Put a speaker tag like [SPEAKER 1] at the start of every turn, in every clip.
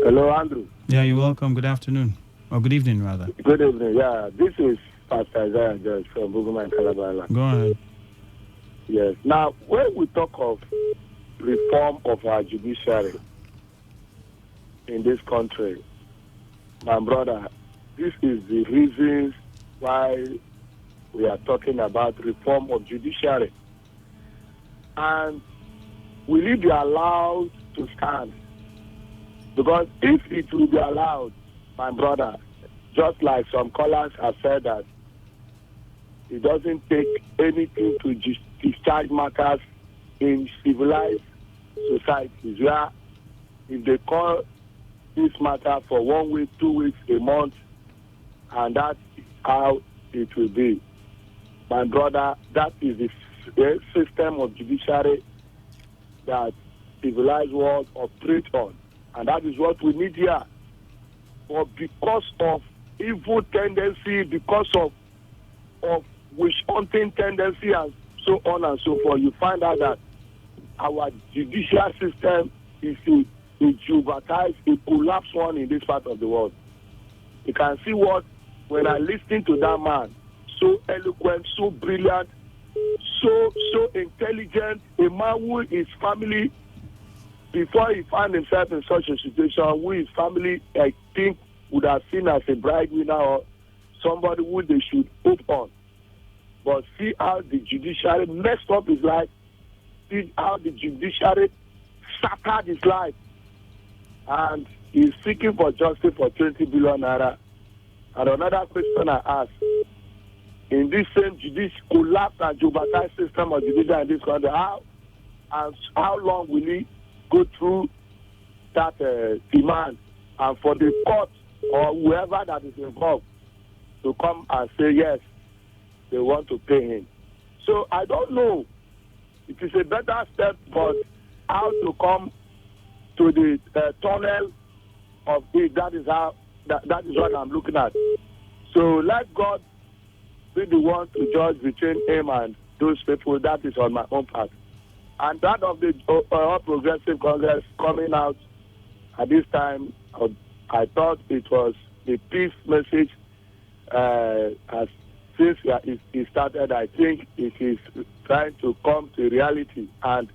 [SPEAKER 1] Hello, Andrew.
[SPEAKER 2] Yeah, you're welcome. Good afternoon. Or good evening, rather.
[SPEAKER 1] Good evening. Yeah, this is Pastor Isaiah George from Buguma and Calabala.
[SPEAKER 2] Go ahead.
[SPEAKER 1] Yes. Now, when we talk of reform of our judiciary in this country, my brother, this is the reasons why we are talking about reform of judiciary. And will it be allowed to stand? Because if it will be allowed, my brother, just like some callers have said that it doesn't take anything to discharge matters in civilized societies where if they call this matter for 1 week, 2 weeks, a month, and that's how it will be. My brother, that is the system of judiciary that civilized world operates on. And that is what we need here. But because of evil tendency, because of witch hunting tendency, and so on and so forth, you find out that our judicial system is a juvatized, a collapsed one in this part of the world. You can see what, when I listen to that man, so eloquent, so brilliant, so intelligent, a man who his family, before he found himself in such a situation, who his family, I think, would have seen as a breadwinner or somebody who they should hope on. But see how the judiciary messed up his life. See how the judiciary shattered his life. And he's seeking for justice for 20 billion naira. And another question I ask, in this same judicial collapse and juvatized system of judiciary in this country, how long will he go through that demand, and for the court or whoever that is involved to come and say yes, they want to pay him? So I don't know. It is a better step, but how to come to the tunnel of it, that is what I'm looking at. So let God be the one to judge between him and those people. That is on my own part. And that of the All Progressive Congress coming out at this time, I thought it was a peace message. As since it started, I think it is trying to come to reality. And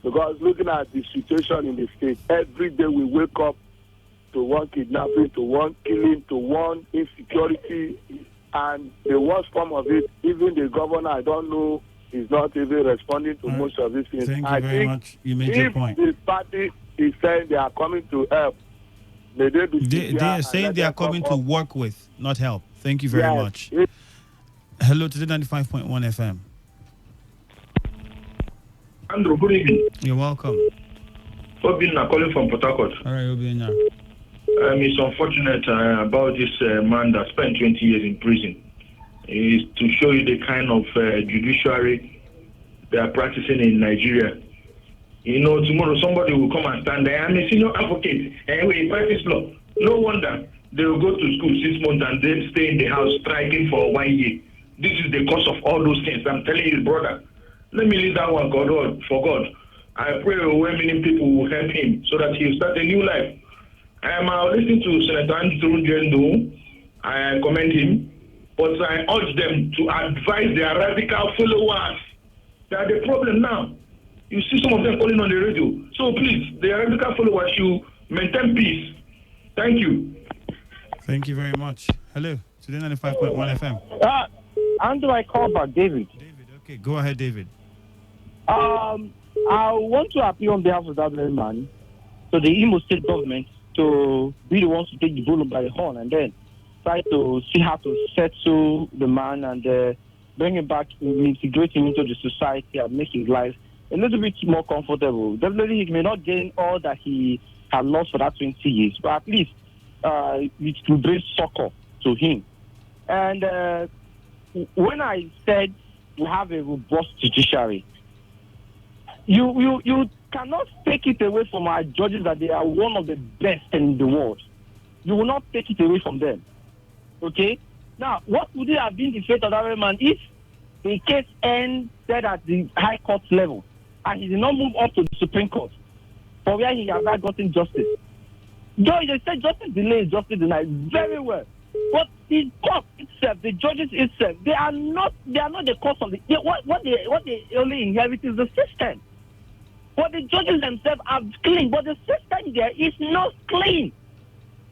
[SPEAKER 1] because looking at the situation in the state, every day we wake up to one kidnapping, to one killing, to one insecurity, and the worst form of it, even the governor, I don't know, is not even responding to most of these things.
[SPEAKER 2] Thank you very much. You made your point.
[SPEAKER 1] If the party is saying they are coming to help, may they be
[SPEAKER 2] They are saying they are coming to work with, not help. Thank you very much. Hello, Today 95.1 FM.
[SPEAKER 3] Andrew, good evening.
[SPEAKER 2] You're welcome.
[SPEAKER 3] Obinna calling from Port Harcourt.
[SPEAKER 2] All right, Obinna.
[SPEAKER 3] It's unfortunate about this man that spent 20 years in prison. Is to show you the kind of judiciary they are practicing in Nigeria. You know, tomorrow somebody will come and stand there. I'm a senior advocate, and we practice law. No wonder they will go to school 6 months and then stay in the house striking for 1 year. This is the cause of all those things. I'm telling you, brother. Let me leave that one for God. I pray many people will help him so that he'll start a new life. I am listening to Senator Andrew Jendo. I commend him. But I urge them to advise their radical followers that the problem now. You see some of them calling on the radio. So please, the radical followers should maintain peace. Thank you.
[SPEAKER 2] Thank you very much. Hello, Today 95.1 FM.
[SPEAKER 4] Andrew, I call back David.
[SPEAKER 2] David, okay, go ahead, David.
[SPEAKER 4] I want to appeal on behalf of that very man to the Imo State government to be the ones to take the bull by the horn and then try to see how to settle the man and bring him back, integrate him into the society and make his life a little bit more comfortable. Definitely, he may not gain all that he had lost for that 20 years, but at least it will bring succor to him. And when I said we have a robust judiciary, you cannot take it away from our judges that they are one of the best in the world. You will not take it away from them. Okay? Now, what would it have been the fate of that man if the case ended at the High Court level and he did not move up to the Supreme Court for where he has not gotten justice? Though they say justice delayed, justice denied, very well. But the court itself, the judges itself, they are not the cause of the what they only inherit is the system. But the judges themselves are clean, but the system there is not clean.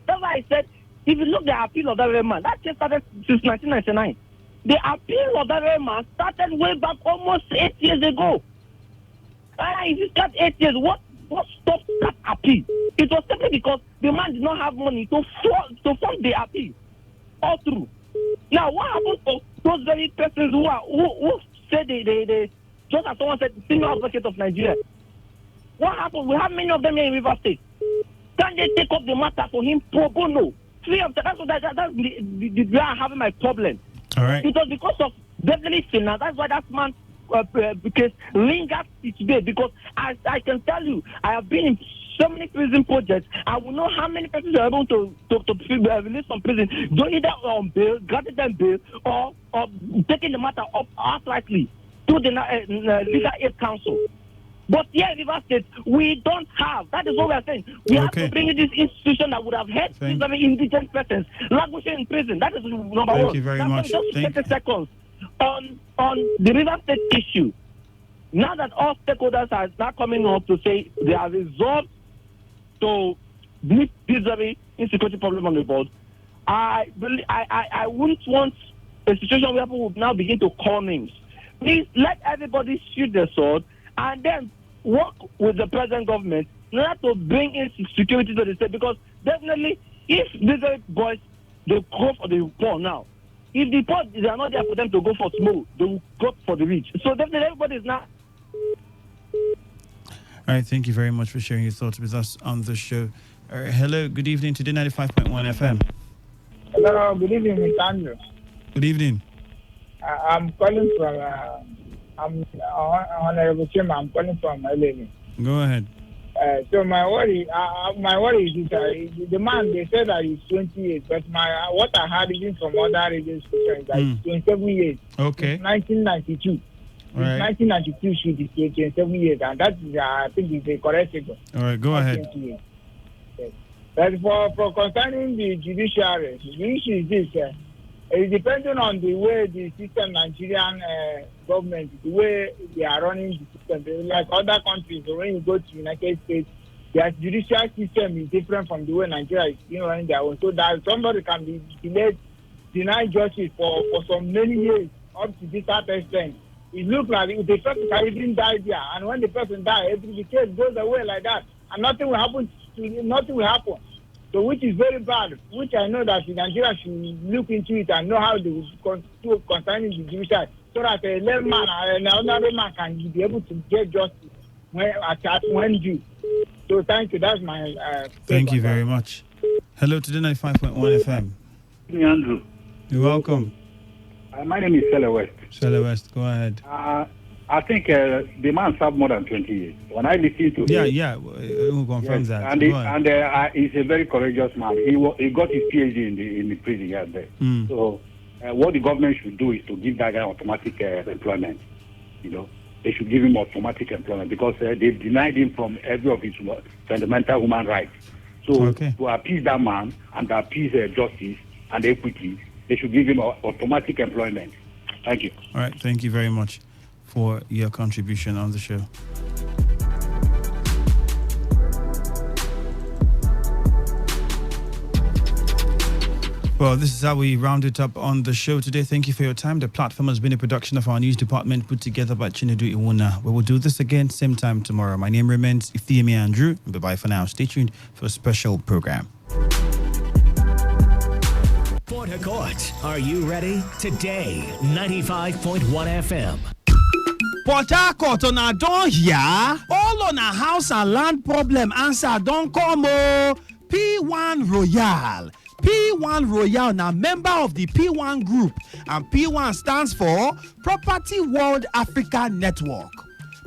[SPEAKER 4] That's why I said, if you look at the appeal of that very man, that case started since 1999. The appeal of that very man started way back almost 8 years ago. If you start 8 years, what stopped that appeal? It was simply because the man did not have money to fund the appeal all through. Now, what happens to those very persons who say they just as someone said, the senior advocate of Nigeria? What happens? We have many of them here in River State. Can they take up the matter for him pro bono? Free of that's the where I'm having my problem.
[SPEAKER 2] All right.
[SPEAKER 4] It was because of definitely finance. That's why that man because lingers today. Because as I can tell you, I have been in so many prison projects. I will know how many persons are able to release from prison, do either on bail, granted them bail, or taking the matter up outrightly to the Legal Aid Council. But here in River State, we don't have. That is what we are saying. We have to bring in this institution that would have helped these indigent persons languishing in prison. That is number one.
[SPEAKER 2] Thank you very much.
[SPEAKER 4] Just 30 seconds on the River State issue. Now that all stakeholders are now coming up to say they are resolved to meet this very insecurity problem on the board, I wouldn't want a situation where people would now begin to call names. Please let everybody shoot their sword and then work with the present government in order to bring in security to the state. Because definitely, if these boys, they go for the poor now, if the poor, they are not there for them to go for small, they will go for the rich. So definitely, everybody is now.
[SPEAKER 2] All right, thank you very much for sharing your thoughts with us on the show. Hello, good evening, Today 95.1 FM.
[SPEAKER 5] Hello, good evening, Mr. Andrew.
[SPEAKER 2] Good evening.
[SPEAKER 5] I'm calling from, I'm Honorable Chairman, I'm calling from LA.
[SPEAKER 2] Go ahead.
[SPEAKER 5] So my worry is this, the man, they said that he's 20 years, but what I heard even from other radio stations is that he's 27 years.
[SPEAKER 2] Okay.
[SPEAKER 5] 1992.
[SPEAKER 2] Right.
[SPEAKER 5] 1992 should be 27 years, and that is, I think, is a correct figure.
[SPEAKER 2] All right, go ahead.
[SPEAKER 5] Yes. But for concerning the judiciary, the issue is this. It's depending on the way the system, Nigerian government, the way they are running the system. Like other countries, when you go to the United States, their judicial system is different from the way Nigeria is running their own. So that somebody can be denied justice for some many years up to this extent. It looks like if the person can even die there, and when the person dies, the case goes away like that, and nothing will happen. So which is very bad, which I know that Nigeria should look into it and know how they will do concerning the judiciary, so that a layman and another man can be able to get justice when due. So thank you. That's my
[SPEAKER 2] thank you very much. Hello, Today 95.1 FM.
[SPEAKER 6] Andrew.
[SPEAKER 2] You're welcome.
[SPEAKER 6] My name is Sele West.
[SPEAKER 2] Sele West, go ahead.
[SPEAKER 6] I think the man served more than 20 years. When I listen to him,
[SPEAKER 2] we'll confirm that.
[SPEAKER 6] And he's a very courageous man. He got his PhD in the prison there. So what the government should do is to give that guy automatic employment. You know, they should give him automatic employment because they've denied him from every of his fundamental human rights. So to appease that man and to appease justice and equity, they should give him automatic employment. Thank you.
[SPEAKER 2] All right, thank you very much for your contribution on the show. Well, this is how we round it up on the show today. Thank you for your time. The platform has been a production of our news department put together by Chinedu Iwuna. We will do this again same time tomorrow. My name remains Ifeami Andrew. Bye-bye for now. Stay tuned for a special program.
[SPEAKER 7] Port Harcourt, are you ready? Today, 95.1 FM.
[SPEAKER 2] Port Harcourt on a don here. All on a house and land problem answer don't come. P1 Royal. P1 Royal now member of the P1 group, and P1 stands for Property World Africa Network.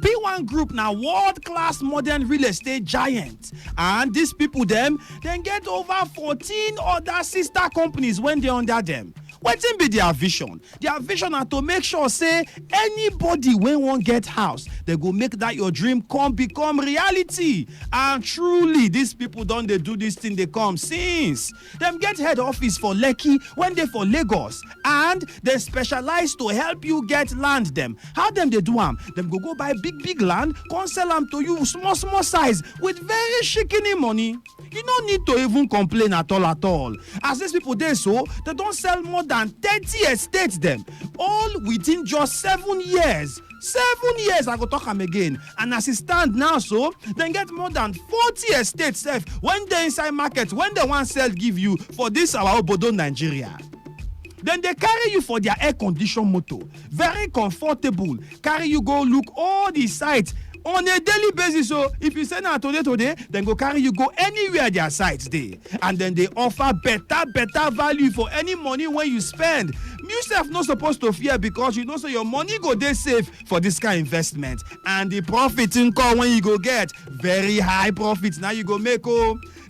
[SPEAKER 2] P1 Group now world-class modern real estate giant, and these people them get over 14 other sister companies when they under them. Wetin be their vision? Their vision na to make sure say anybody wey wan get house, they go make that your dream become reality. And truly, these people don dey do this thing dey come since. Dem get head office for Lekki when dey for Lagos, and they specialize to help you get land dem. How dem dey do am? Dem go buy big land, come sell am to you small size with very shikini money. You no need to even complain at all. As these people dey so, they don sell more than 30 estates dem, all within just 7 years. 7 years, I go talk am again. And as it stand now, so then get more than 40 estates sef when they inside market, when they want sell give you for this our obodo Nigeria. Then they carry you for their air condition motor, very comfortable. Carry you go look all the sites on a daily basis. So if you say now today, then go carry you go anywhere their sites dey, and then they offer better value for any money when you spend. You sef not supposed to fear, because you know so your money go dey safe for this kind of investment, and the profit income when you go get very high profits now you go make.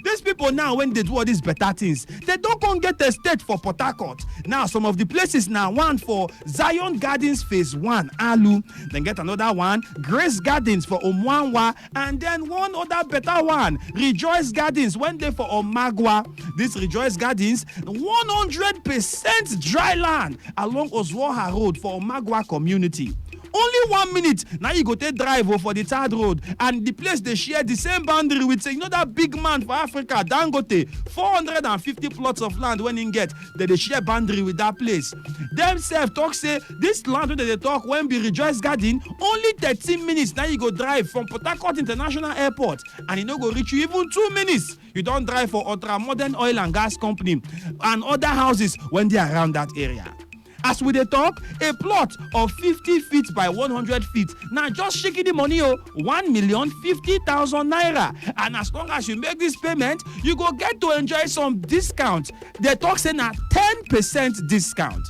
[SPEAKER 2] These people now, when they do all these better things, they don't come get a state for Port Harcourt. Now, some of the places now, one for Zion Gardens Phase 1, Alu. Then get another one, Grace Gardens for Omwanwa. And then one other better one, Rejoice Gardens, when they for Omagwa. This Rejoice Gardens, 100% dry land along Oswoha Road for Omagwa community. Only 1 minute now you go take drive for the third road, and the place they share the same boundary with, say, you know, that big man for Africa, Dangote, 450 plots of land when he get that they share boundary with that place. Themselves talk say this land that they talk when be Rejoice Garden, only 13 minutes now you go drive from Port Harcourt International Airport, and it no go reach you even 2 minutes. You don't drive for Ultra Modern Oil and Gas Company and other houses when they are around that area. As we dey talk, a plot of 50 feet by 100 feet. Now just shaking the money, 1,050,000 naira. And as long as you make this payment, you go get to enjoy some discount. They talk say na 10% discount.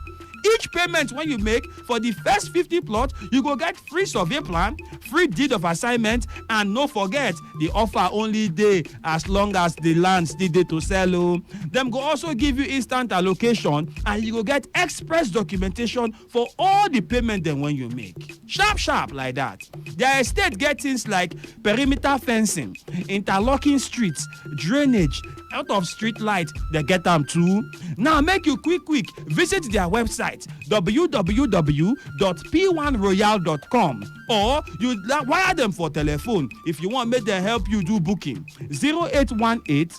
[SPEAKER 2] Each payment when you make for the first 50 plot, you go get free survey plan, free deed of assignment, and no forget, the offer only day as long as the land still dey to sell. Them go also give you instant allocation, and you go get express documentation for all the payment then when you make. Sharp like that. Their estate get things like perimeter fencing, interlocking streets, drainage, out of street light, they get them too. Now make you quick visit their website www.p1royal.com, or you wire them for telephone if you want make them help you do booking 0818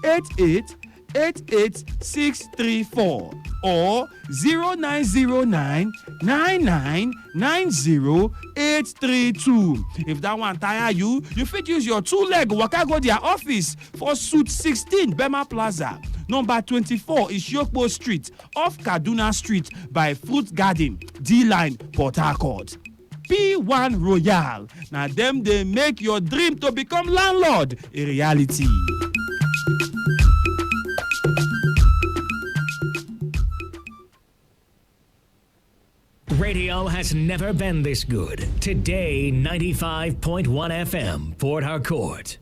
[SPEAKER 2] 88 88634 or 0909 9990832. If that one tire you fit use your 2-leg waka go their office for Suite 16 Bema Plaza, number 24 Ishiokpo Street, off Kaduna Street by Fruit Garden, D-Line, Port Harcourt. P1 Royal. Now them they make your dream to become landlord a reality.
[SPEAKER 7] Radio has never been this good. Today, 95.1 FM, Port Harcourt.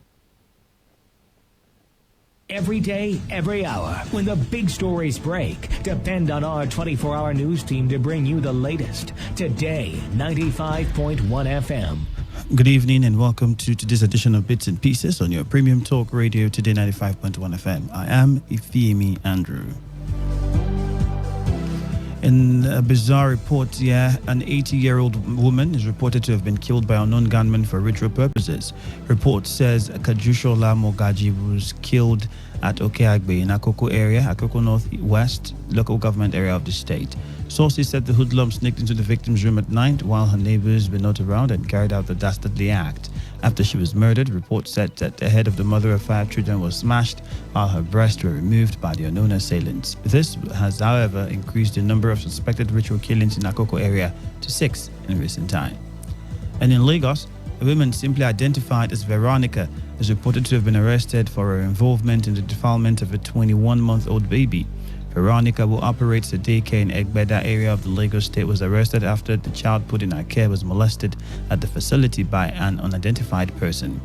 [SPEAKER 7] Every day, every hour, when the big stories break, depend on our 24-hour news team to bring you the latest. Today, 95.1 FM.
[SPEAKER 2] Good evening and welcome to today's edition of Bits and Pieces on your premium talk radio, Today 95.1 FM. I am Ifeimi Andrew. In a bizarre report, an 80-year-old woman is reported to have been killed by unknown gunmen for ritual purposes. Report says Kajushola Mogaji was killed at Okeagbe in Akoko area, Akoko Northwest local government area of the state. Sources said the hoodlum sneaked into the victim's room at night while her neighbors were not around and carried out the dastardly act. After she was murdered, reports said that the head of the mother of 5 children was smashed while her breasts were removed by the unknown assailants. This has, however, increased the number of suspected ritual killings in Akoko area to 6 in recent time. And in Lagos, a woman simply identified as Veronica is reported to have been arrested for her involvement in the defilement of a 21-month-old baby. Veronica, who operates a daycare in Egbeda area of the Lagos state, was arrested after the child put in her care was molested at the facility by an unidentified person.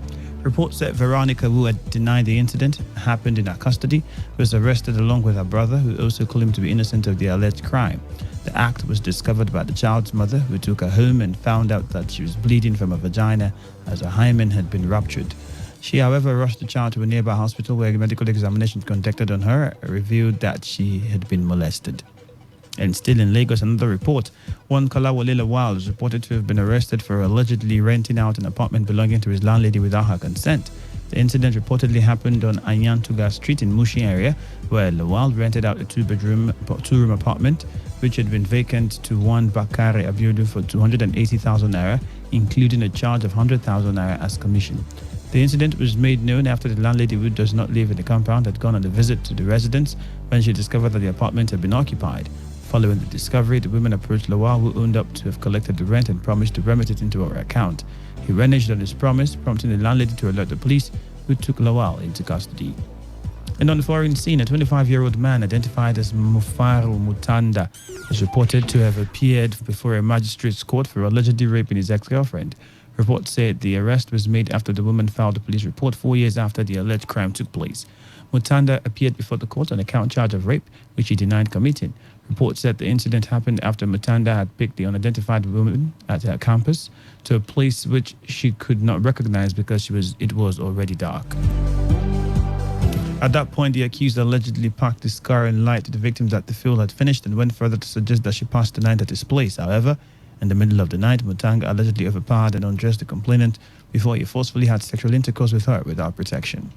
[SPEAKER 2] Reports said Veronica, who had denied the incident happened in her custody, was arrested along with her brother, who also claimed to be innocent of the alleged crime. The act was discovered by the child's mother, who took her home and found out that she was bleeding from her vagina as her hymen had been ruptured. She, however, rushed the child to a nearby hospital where a medical examination conducted on her revealed that she had been molested. And still in Lagos, another report. One Kolawole Lawal is reported to have been arrested for allegedly renting out an apartment belonging to his landlady without her consent. The incident reportedly happened on Anyantuga Street in Mushi area, where Lawal rented out a two-room apartment, which had been vacant to one Bakare Abiodun for 280,000 naira, including a charge of 100,000 naira as commission. The incident was made known after the landlady, who does not live in the compound, had gone on a visit to the residence when she discovered that the apartment had been occupied. Following the discovery, the women approached Lawal, who owned up to have collected the rent and promised to remit it into her account. He reneged on his promise, prompting the landlady to alert the police, who took Lawal into custody. And on the foreign scene, a 25-year-old man identified as Mufaru Mutanda is reported to have appeared before a magistrate's court for allegedly raping his ex-girlfriend. Reports said the arrest was made after the woman filed a police report 4 years after the alleged crime took place. Mutanda appeared before the court on a count charge of rape, which he denied committing. Reports said the incident happened after Mutanda had picked the unidentified woman at her campus to a place which she could not recognize because it was already dark. At that point, the accused allegedly parked his car and lied to the victims that the fuel had finished and went further to suggest that she passed the night at his place. However, in the middle of the night, Mutanga allegedly overpowered and undressed the complainant before he forcefully had sexual intercourse with her without protection.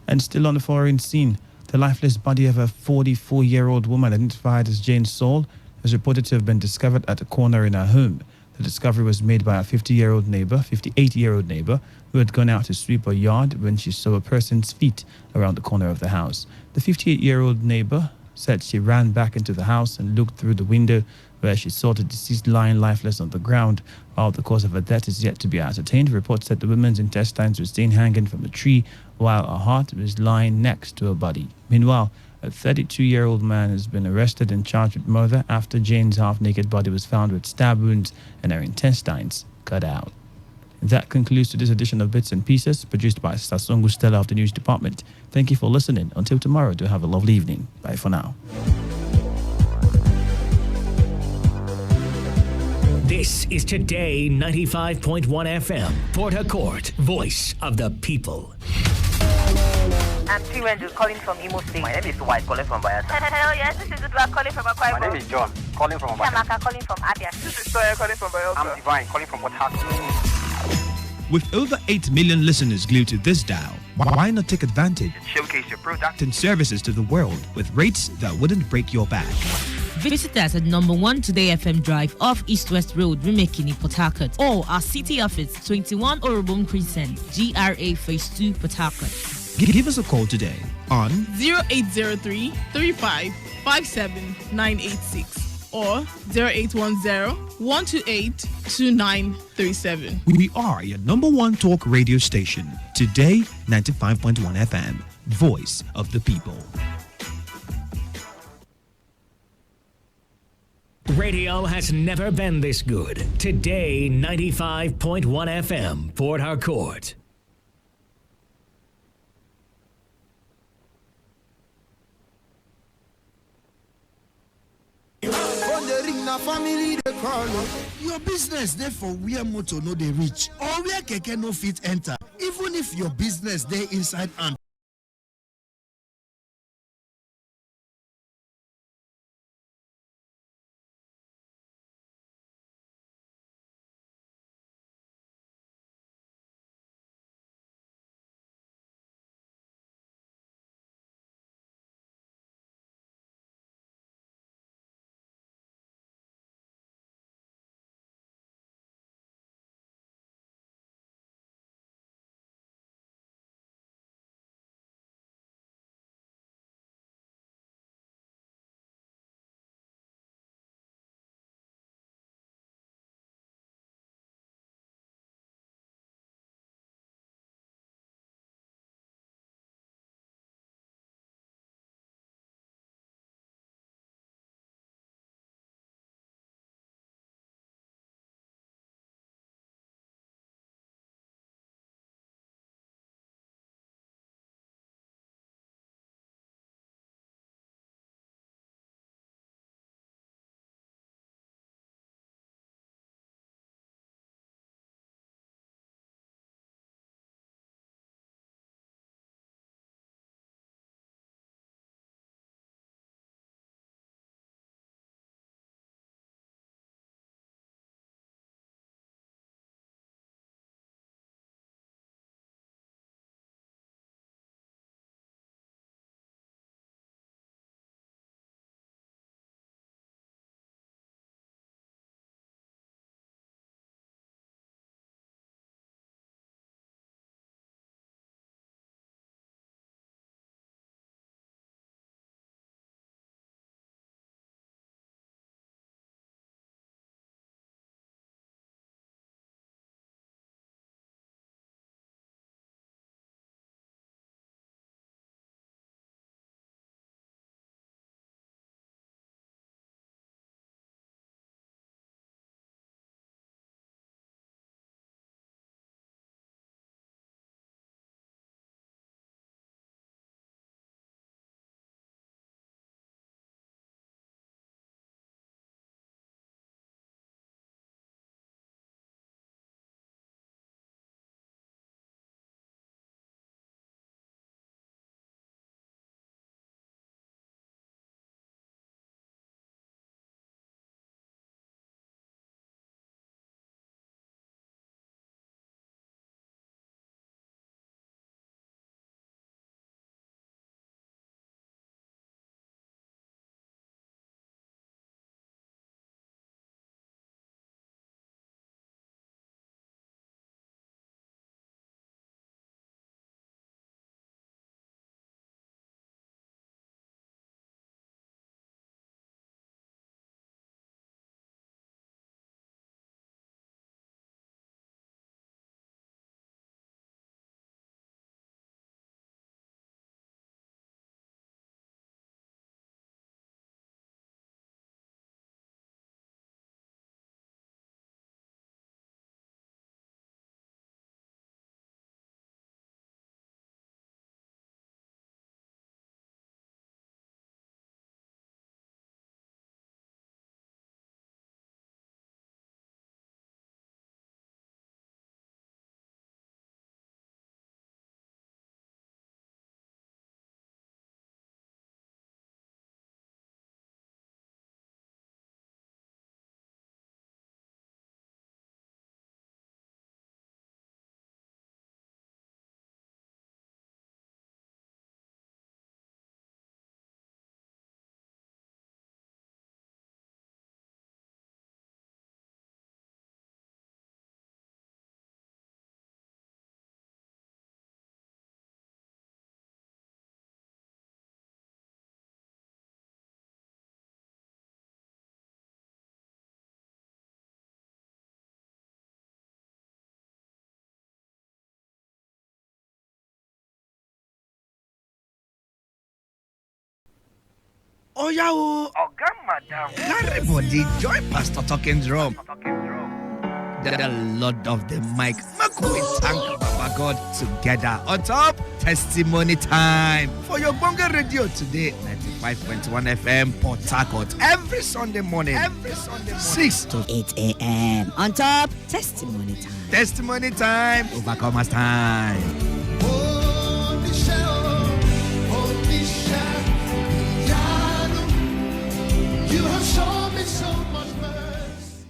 [SPEAKER 2] And still on the foreign scene, the lifeless body of a 44-year-old woman identified as Jane Saul is reported to have been discovered at a corner in her home. The discovery was made by a 58-year-old neighbor, who had gone out to sweep her yard when she saw a person's feet around the corner of the house. The 58-year-old neighbor said she ran back into the house and looked through the window, where she saw the deceased lying lifeless on the ground. While the cause of her death is yet to be ascertained, reports said the woman's intestines were seen hanging from a tree, while her heart was lying next to her body. Meanwhile, a 32-year-old man has been arrested and charged with murder after Jane's half-naked body was found with stab wounds and her intestines cut out. That concludes today's edition of Bits and Pieces, produced by Sasongu Stella of the News Department. Thank you for listening. Until tomorrow, do have a lovely evening. Bye for now.
[SPEAKER 7] This is Today 95.1 FM, Port Harcourt, voice of the people.
[SPEAKER 8] I'm Tiwendu calling from Imo State.
[SPEAKER 9] My name is White calling from Bayelsa.
[SPEAKER 8] Hello, yes, this is Udua calling from Akwa Ibom.
[SPEAKER 9] My name is John calling from Bayelsa.
[SPEAKER 8] Shamaka calling from Abia.
[SPEAKER 9] This is Toya calling from Bayelsa. I'm Divine calling from Port Harcourt.
[SPEAKER 2] With over 8 million listeners glued to this dial, why not take advantage
[SPEAKER 9] and showcase your product
[SPEAKER 2] and services to the world with rates that wouldn't break your back?
[SPEAKER 10] Visit us at number 1 Today FM Drive off East West Road, Rumekini, Port Harcourt, or our city office, 21 Orobom Crescent, GRA Phase 2, Port Harcourt.
[SPEAKER 2] Give us a call today on
[SPEAKER 11] 0803 35 57 986 or 0810 128 2937.
[SPEAKER 2] We are your number 1 talk radio station, Today 95.1 FM, voice of the people.
[SPEAKER 7] Radio has never been this good. Today 95.1 FM, Port Harcourt.
[SPEAKER 12] Your business therefore where motor no dey reach or where keke no fit enter, even if your business dey inside and
[SPEAKER 13] Oh yeah, oh.
[SPEAKER 9] Madam.
[SPEAKER 13] Everybody join Pastor Talking Drum. The Lord of the mic. Make we thank Baba God together. On top, testimony time for your Bonga Radio today, 95.1 FM, Port Harcourt. Every Sunday morning, 6 to
[SPEAKER 14] 8 a.m. On top, testimony time.
[SPEAKER 13] Testimony time, overcomers time.
[SPEAKER 15] You have shown me so much mercy.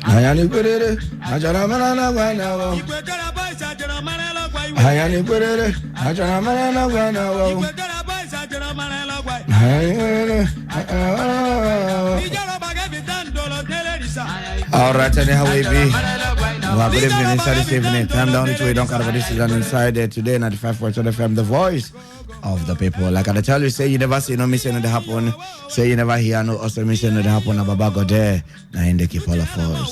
[SPEAKER 12] Hayani Perere, Ajaramana Guanawa. Hayani Perere, Ajaramana Guanawa. All right, anyhow we be. Well, good evening inside this evening. Time down to we don't care about this season inside there today, 95.1 FM, the voice of the people. Like I tell you, say you never see no missing it happen. Say you never hear no also missing it happen. Baba go there. Now in the keep all of us.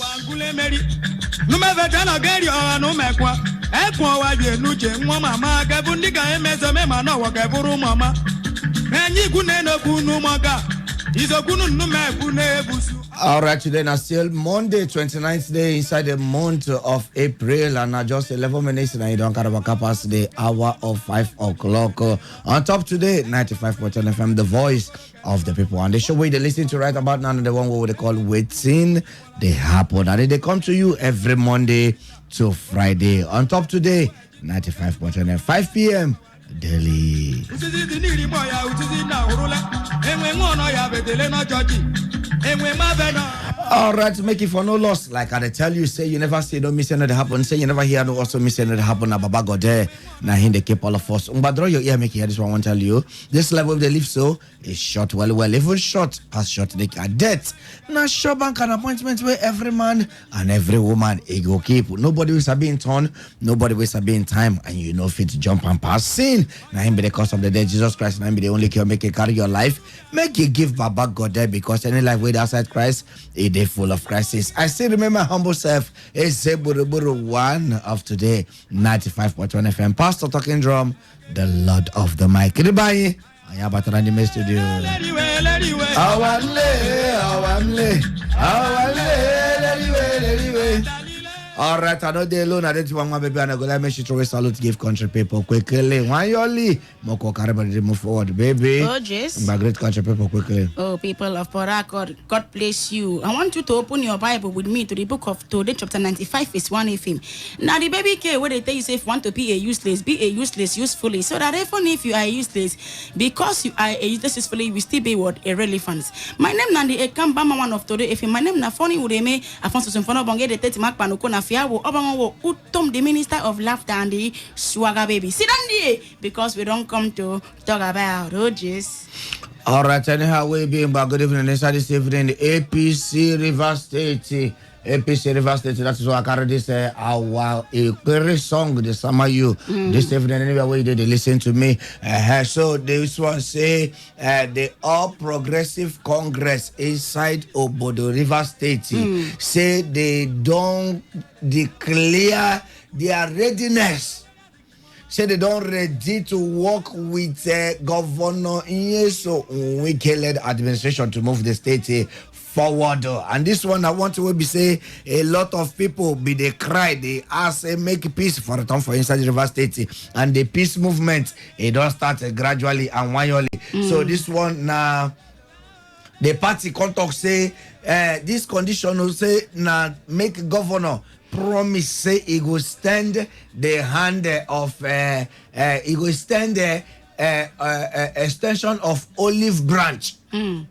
[SPEAKER 12] All right, today now still Monday, 29th day inside the month of April, and now just 11 minutes now you don't care about past the hour of 5 o'clock. On top today, 95.1 FM, the voice of the people. And the show where they listen to right about now, the one what they call Waiting, they happen. And they come to you every Monday to Friday. On top today, 95.1 FM, 5 p.m. daily. All right, make it for no loss. Like I tell you, say you never see no missing that happen. Say you never hear no also missing that happen. Na Baba God there. Na him they keep all of us. But draw your ear, make you hear this one. I want to tell you. This level they live so is short. Well, even short as short they can death. Na sure bank an appointment where every man and every woman he go keep. Nobody will be in turn. Nobody will be in time. And you know fit jump and pass sin. Na him be the cause of the dead. Jesus Christ. Na him be the only cure make you carry your life. Make you give Baba God there because any life way outside Christ, a day full of crisis. I still remember humble self. It's Buru one of today, 95.1 FM. Pastor Talking Drum, the Lord of the mic. Goodbye. I am at the studio. All right, I know they alone. I didn't want my baby and I go let me throw a salute, give country people quickly. Why you only? Moko Karabari move forward, baby.
[SPEAKER 16] Oh, Jess.
[SPEAKER 12] My great country people quickly.
[SPEAKER 16] Oh, people of Port Harcourt, God bless you. I want you to open your Bible with me to the book of Today, chapter 95, verse 1 FM. Now, the baby care where they tell you say if you want to be a useless usefully. So that even if you are useless, because you are a useless usefully, you will still be what? Irrelevant. My name Nandi Ekambama one of Today FM. My name na Foni Ureme, Afonso Sumfono Bonge, the 30 Mark Panuko na Fiawo, Obango, Utom, the Minister of Laughter and the Swagger Baby. Sit down there, because we don't come to talk about roaches.
[SPEAKER 12] All right, anyhow, we being back. Good evening, inside this evening, APC River State. APC River State, that is why I carry this our very song, the summer you this evening. Anyway, way they listen to me. So this one say the All Progressive Congress inside Obodo River State say they don't declare their readiness. Say they don't ready to work with Governor Nyeso Wike-led administration to move the state forward. And this one I want to be say a lot of people be they cry, they ask make peace for return for inside the River State, and the peace movement it don't start gradually and wildly. So this one now the party contact say this condition will say now make governor promise say he will stand the hand of he will stand the extension of olive branch to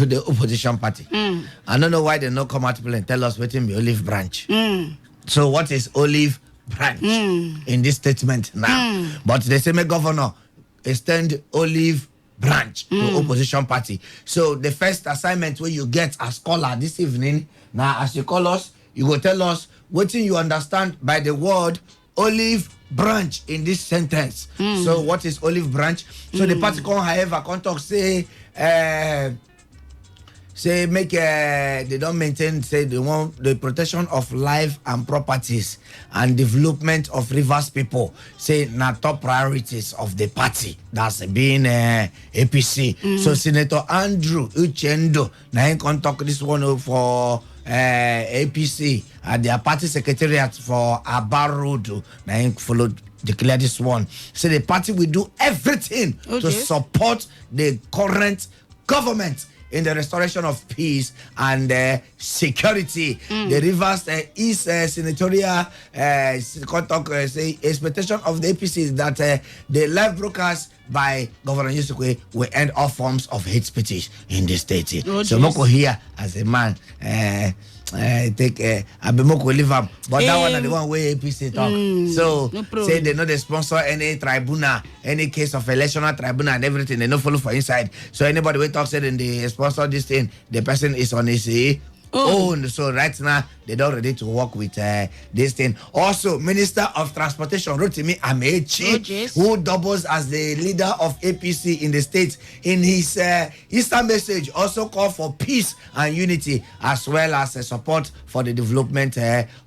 [SPEAKER 12] the opposition party. I don't know why they not come out and tell us what in the olive branch. So what is olive branch in this statement now? But they say make governor extend olive branch to opposition party. So the first assignment where you get as scholar this evening, now as you call us, you go tell us what you understand by the word olive branch in this sentence. So what is olive branch? So the party can, however, can talk say make they don't maintain, say they want the protection of life and properties and development of rivers people, say na top priorities of the party that's being APC. So Senator Andrew Uchendo now he can talk this one for APC at their party secretariat for Abar Road. Now he followed declare this one. So the party will do everything to support the current government in the restoration of peace and security. The Rivers East senatorial expectation of the APC is that the live broadcast by Governor Yusukwe will end all forms of hate speech in the state. So Moko here as a man take Abimoko live up, but that one is the one where APC talk. So say they know they sponsor any tribunal, any case of electional tribunal and everything. They no follow for inside. So anybody we talk said in the sponsor this thing, the person is on his own. So right now they don't ready to work with this thing. Also, Minister of Transportation Rotimi Amechi, who doubles as the leader of APC in the state, in his Easter message also called for peace and unity as well as support for the development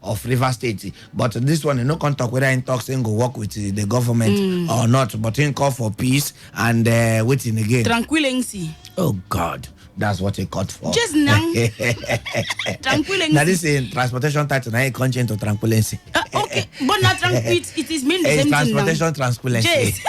[SPEAKER 12] of River State. But this one, no contact whether in talks and go work with the government or not. But in call for peace and waiting again.
[SPEAKER 16] Tranquility.
[SPEAKER 12] Oh God. That's what he called for.
[SPEAKER 16] Just now. Tranquility.
[SPEAKER 12] Now this is transportation title. Now he contain to tranquility.
[SPEAKER 16] Okay, but not tranquility. It is mean the same thing.
[SPEAKER 12] Transportation tranquility.
[SPEAKER 16] Yes.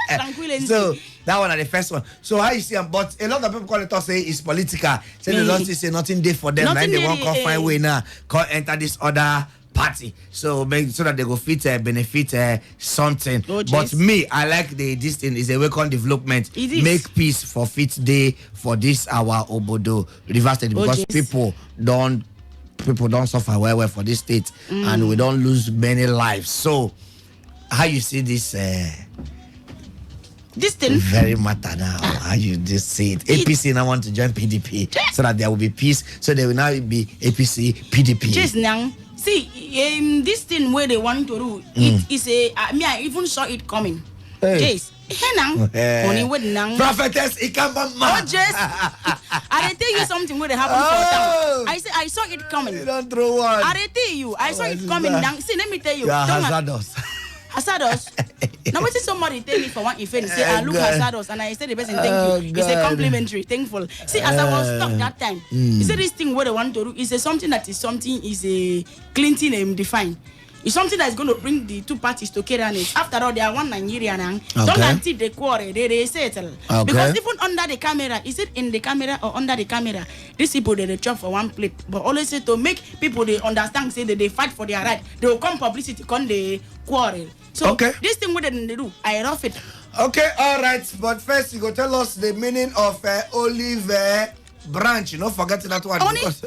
[SPEAKER 16] Tranquility.
[SPEAKER 12] So that one are the first one. So how you see them? But a lot of people call it say it's political. Say they don't say nothing there for them. Now they won't come find way now. Come enter this other party, so that they go fit benefit something. But me, I like this thing is a welcome development. Make peace for fit day for this our Obodo River State because people don't suffer well for this state and we don't lose many lives. So how you see this
[SPEAKER 16] this thing
[SPEAKER 12] very matter now. How you just see it? APC now want to join PDP so that there will be peace. So there will now be APC PDP.
[SPEAKER 16] Just now. See, this thing where they want to do, it is I even saw it coming. Yes.
[SPEAKER 12] Prophetess Ikamba.
[SPEAKER 16] Oh, Jess. I tell you something where they happen for town. I saw it coming.
[SPEAKER 12] You don't throw one.
[SPEAKER 16] I tell you, I saw it coming down. See, let me tell you.
[SPEAKER 12] Hazardous.
[SPEAKER 16] Hazardous. Now, what is somebody tell me for one event? Say, I look hazardous, and I said the person, thank you. It's a complimentary, thankful. See, as I was stuck that time, you see, this thing what they want to do is something that is something is a cleansing and defined. It's something that is going to bring the two parties together. After all, they are one Nigeria now. Don't until they quarrel, they settle. Because even under the camera, is it in the camera or under the camera? These people they chop for one plate. But always say to make people they understand, say that they fight for their right. They will come publicity, come they quarrel. So this thing what they do, I rough it.
[SPEAKER 12] Okay, all right. But first, you go tell us the meaning of olive branch. You know, forget that one.
[SPEAKER 16] Olive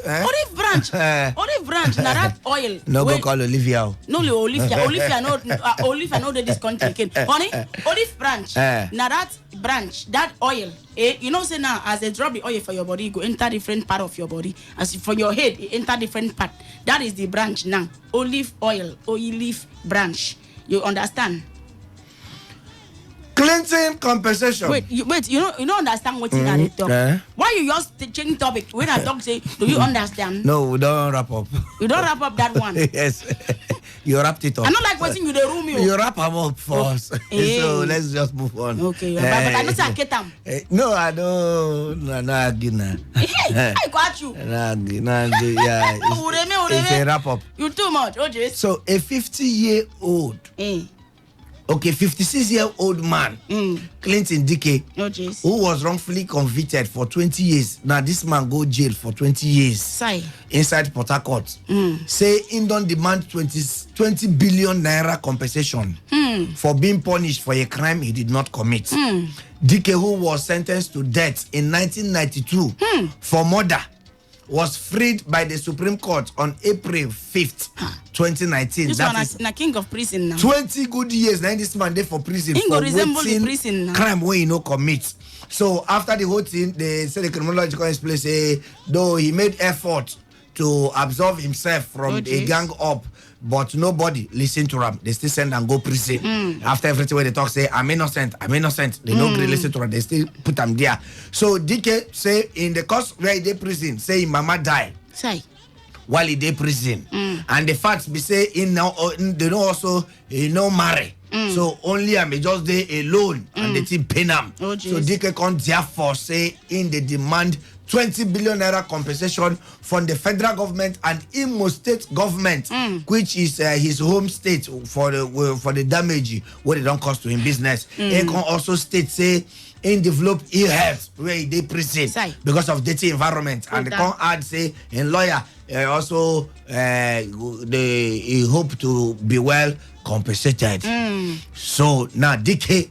[SPEAKER 16] branch. Olive branch. Now that oil.
[SPEAKER 12] No, go call Olivia.
[SPEAKER 16] No, Olivia. Olivia, no, Olivia, no, this country again. Honey, olive branch. Now that branch, that oil. You know, say now, as they drop the oil for your body, you go enter different part of your body. As for your head, it enter different part. That is the branch now. Olive oil, olive branch. You understand?
[SPEAKER 12] Cleansing compensation.
[SPEAKER 16] Wait, you don't understand what you talk. Why you just change topic? When I talk, say, do you understand?
[SPEAKER 12] No, we don't wrap up.
[SPEAKER 16] You don't wrap up that one.
[SPEAKER 12] Yes, you wrapped it up.
[SPEAKER 16] I don't like watching you the room.
[SPEAKER 12] You wrap them up for us. So let's just move on.
[SPEAKER 16] Okay, but I don't say I get them.
[SPEAKER 12] No, I don't. No, again.
[SPEAKER 16] I got you.
[SPEAKER 12] Yeah, it's a wrap up.
[SPEAKER 16] You too much, OJ.
[SPEAKER 12] So a 50-year-old. Okay, 56-year-old man, Clinton Dike, who was wrongfully convicted for 20 years. Now, this man go jail for 20 years inside Port Harcourt. Say, he don't demand 20 billion naira compensation for being punished for a crime he did not commit. Dike, who was sentenced to death in 1992 for murder, was freed by the Supreme Court on April 5th, 2019.
[SPEAKER 16] This
[SPEAKER 12] that
[SPEAKER 16] one
[SPEAKER 12] is
[SPEAKER 16] is na king of prison now.
[SPEAKER 12] 20 good years. Now this man there for prison
[SPEAKER 16] He
[SPEAKER 12] for
[SPEAKER 16] go resemble the
[SPEAKER 12] waiting
[SPEAKER 16] prison now.
[SPEAKER 12] crime when he no commit. So after the whole thing, they say the criminological explain say though he made effort to absolve himself from a gang up, but nobody listen to him. They still send and go prison. After everything where they talk say I'm innocent. They no really listen to him. They still put him there. So DK say in the course where he did prison, say his mama died.
[SPEAKER 16] Say.
[SPEAKER 12] While he did prison, and the facts be say in now they know also he no marry. So only I may just dey alone and the team pay him. So DK can therefore say in the demand 20 billion naira compensation from the federal government and Imo state government, which is his home state for the damage what it don't cost to him business. He can also state say in develop health where they prison because of dirty environment, and they can add say in lawyer also they hope to be well compensated. So now DK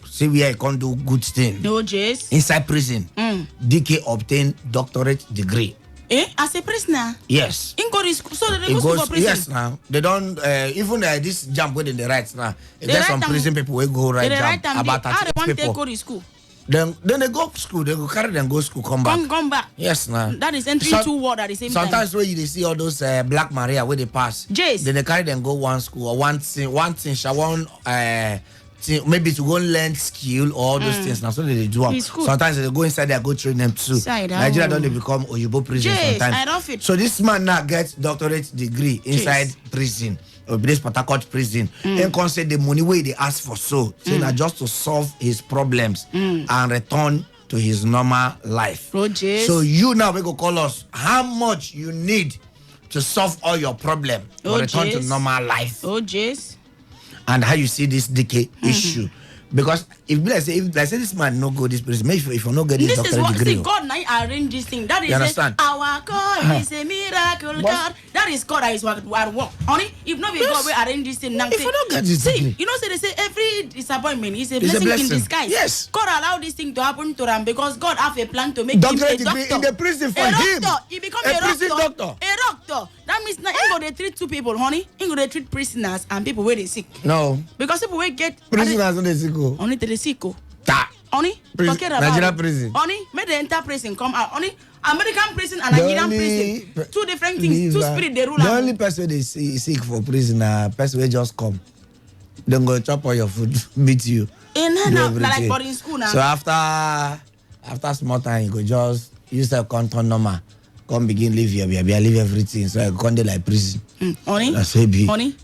[SPEAKER 12] see where he can do good thing.
[SPEAKER 16] No, Jace.
[SPEAKER 12] Inside prison, DK obtained doctorate degree.
[SPEAKER 16] As a prisoner?
[SPEAKER 12] Yes.
[SPEAKER 16] In go school, so they go to prison.
[SPEAKER 12] Yes, now they don't even this jump within the rights now. There's some prison people will go right jump about 30 people.
[SPEAKER 16] They go to school.
[SPEAKER 12] Then they go to school. They go carry them go school. Come back. Yes, now.
[SPEAKER 16] That is entering two words at the same time.
[SPEAKER 12] Sometimes when you see all those Black Maria where they pass,
[SPEAKER 16] Jace.
[SPEAKER 12] Then they carry them go one school or one thing. Maybe to go and learn skill or all those things. Now so they do. Sometimes they go inside there, go train them too. Nigeria don't they become Oyibo prison sometimes.
[SPEAKER 16] I love it.
[SPEAKER 12] So this man now gets doctorate degree inside prison. This Port Harcourt prison. And can say the money way they ask for so now just to solve his problems and return to his normal life. So you now we go call us how much you need to solve all your problems or return to normal life. And how you see this decay issue. Because if this man no go this prison, maybe if you no get this doctorate degree.
[SPEAKER 16] See, God now arrange this thing. That is our God is a miracle God. That is God that is what work. Honey, if not be God we arrange this thing.
[SPEAKER 12] If you don't get this degree.
[SPEAKER 16] You know say they say every disappointment is a blessing in disguise.
[SPEAKER 12] Yes.
[SPEAKER 16] God allow this thing to happen to them because God have a plan to make him a
[SPEAKER 12] degree
[SPEAKER 16] doctor.
[SPEAKER 12] In the prison for
[SPEAKER 16] a
[SPEAKER 12] him.
[SPEAKER 16] Doctor. He become
[SPEAKER 12] a prison doctor.
[SPEAKER 16] A doctor. That means now he go they treat two people, honey. He go they treat prisoners and people where they sick.
[SPEAKER 12] No.
[SPEAKER 16] Because people will get
[SPEAKER 12] prisoners on the sick.
[SPEAKER 16] Only to the sick.
[SPEAKER 12] Only
[SPEAKER 16] forget about
[SPEAKER 12] Nigeria prison.
[SPEAKER 16] Only make the entire prison come out. Only American prison and Nigerian prison. Two different things. Two spirit they rule.
[SPEAKER 12] The only person they see sick for prison person will just come. Don't go chop all your food, beat you.
[SPEAKER 16] Like boarding school now.
[SPEAKER 12] So after small time you go just use the contour number. Come begin live here, leave everything. So I come there like prison.
[SPEAKER 16] Honey,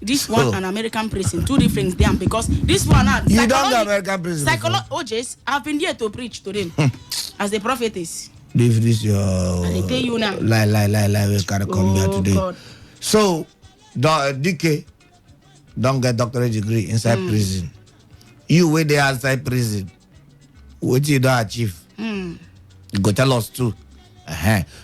[SPEAKER 16] this one and American prison, two different things. Because this one,
[SPEAKER 12] you don't go American prison.
[SPEAKER 16] OJs, I've been here to preach to them as a prophetess.
[SPEAKER 12] Leave this your
[SPEAKER 16] I tell you now.
[SPEAKER 12] Lie. We can't come here today. God. So, DK don't get doctorate degree inside prison. You wait there outside prison. What you don't achieve? You go tell us too.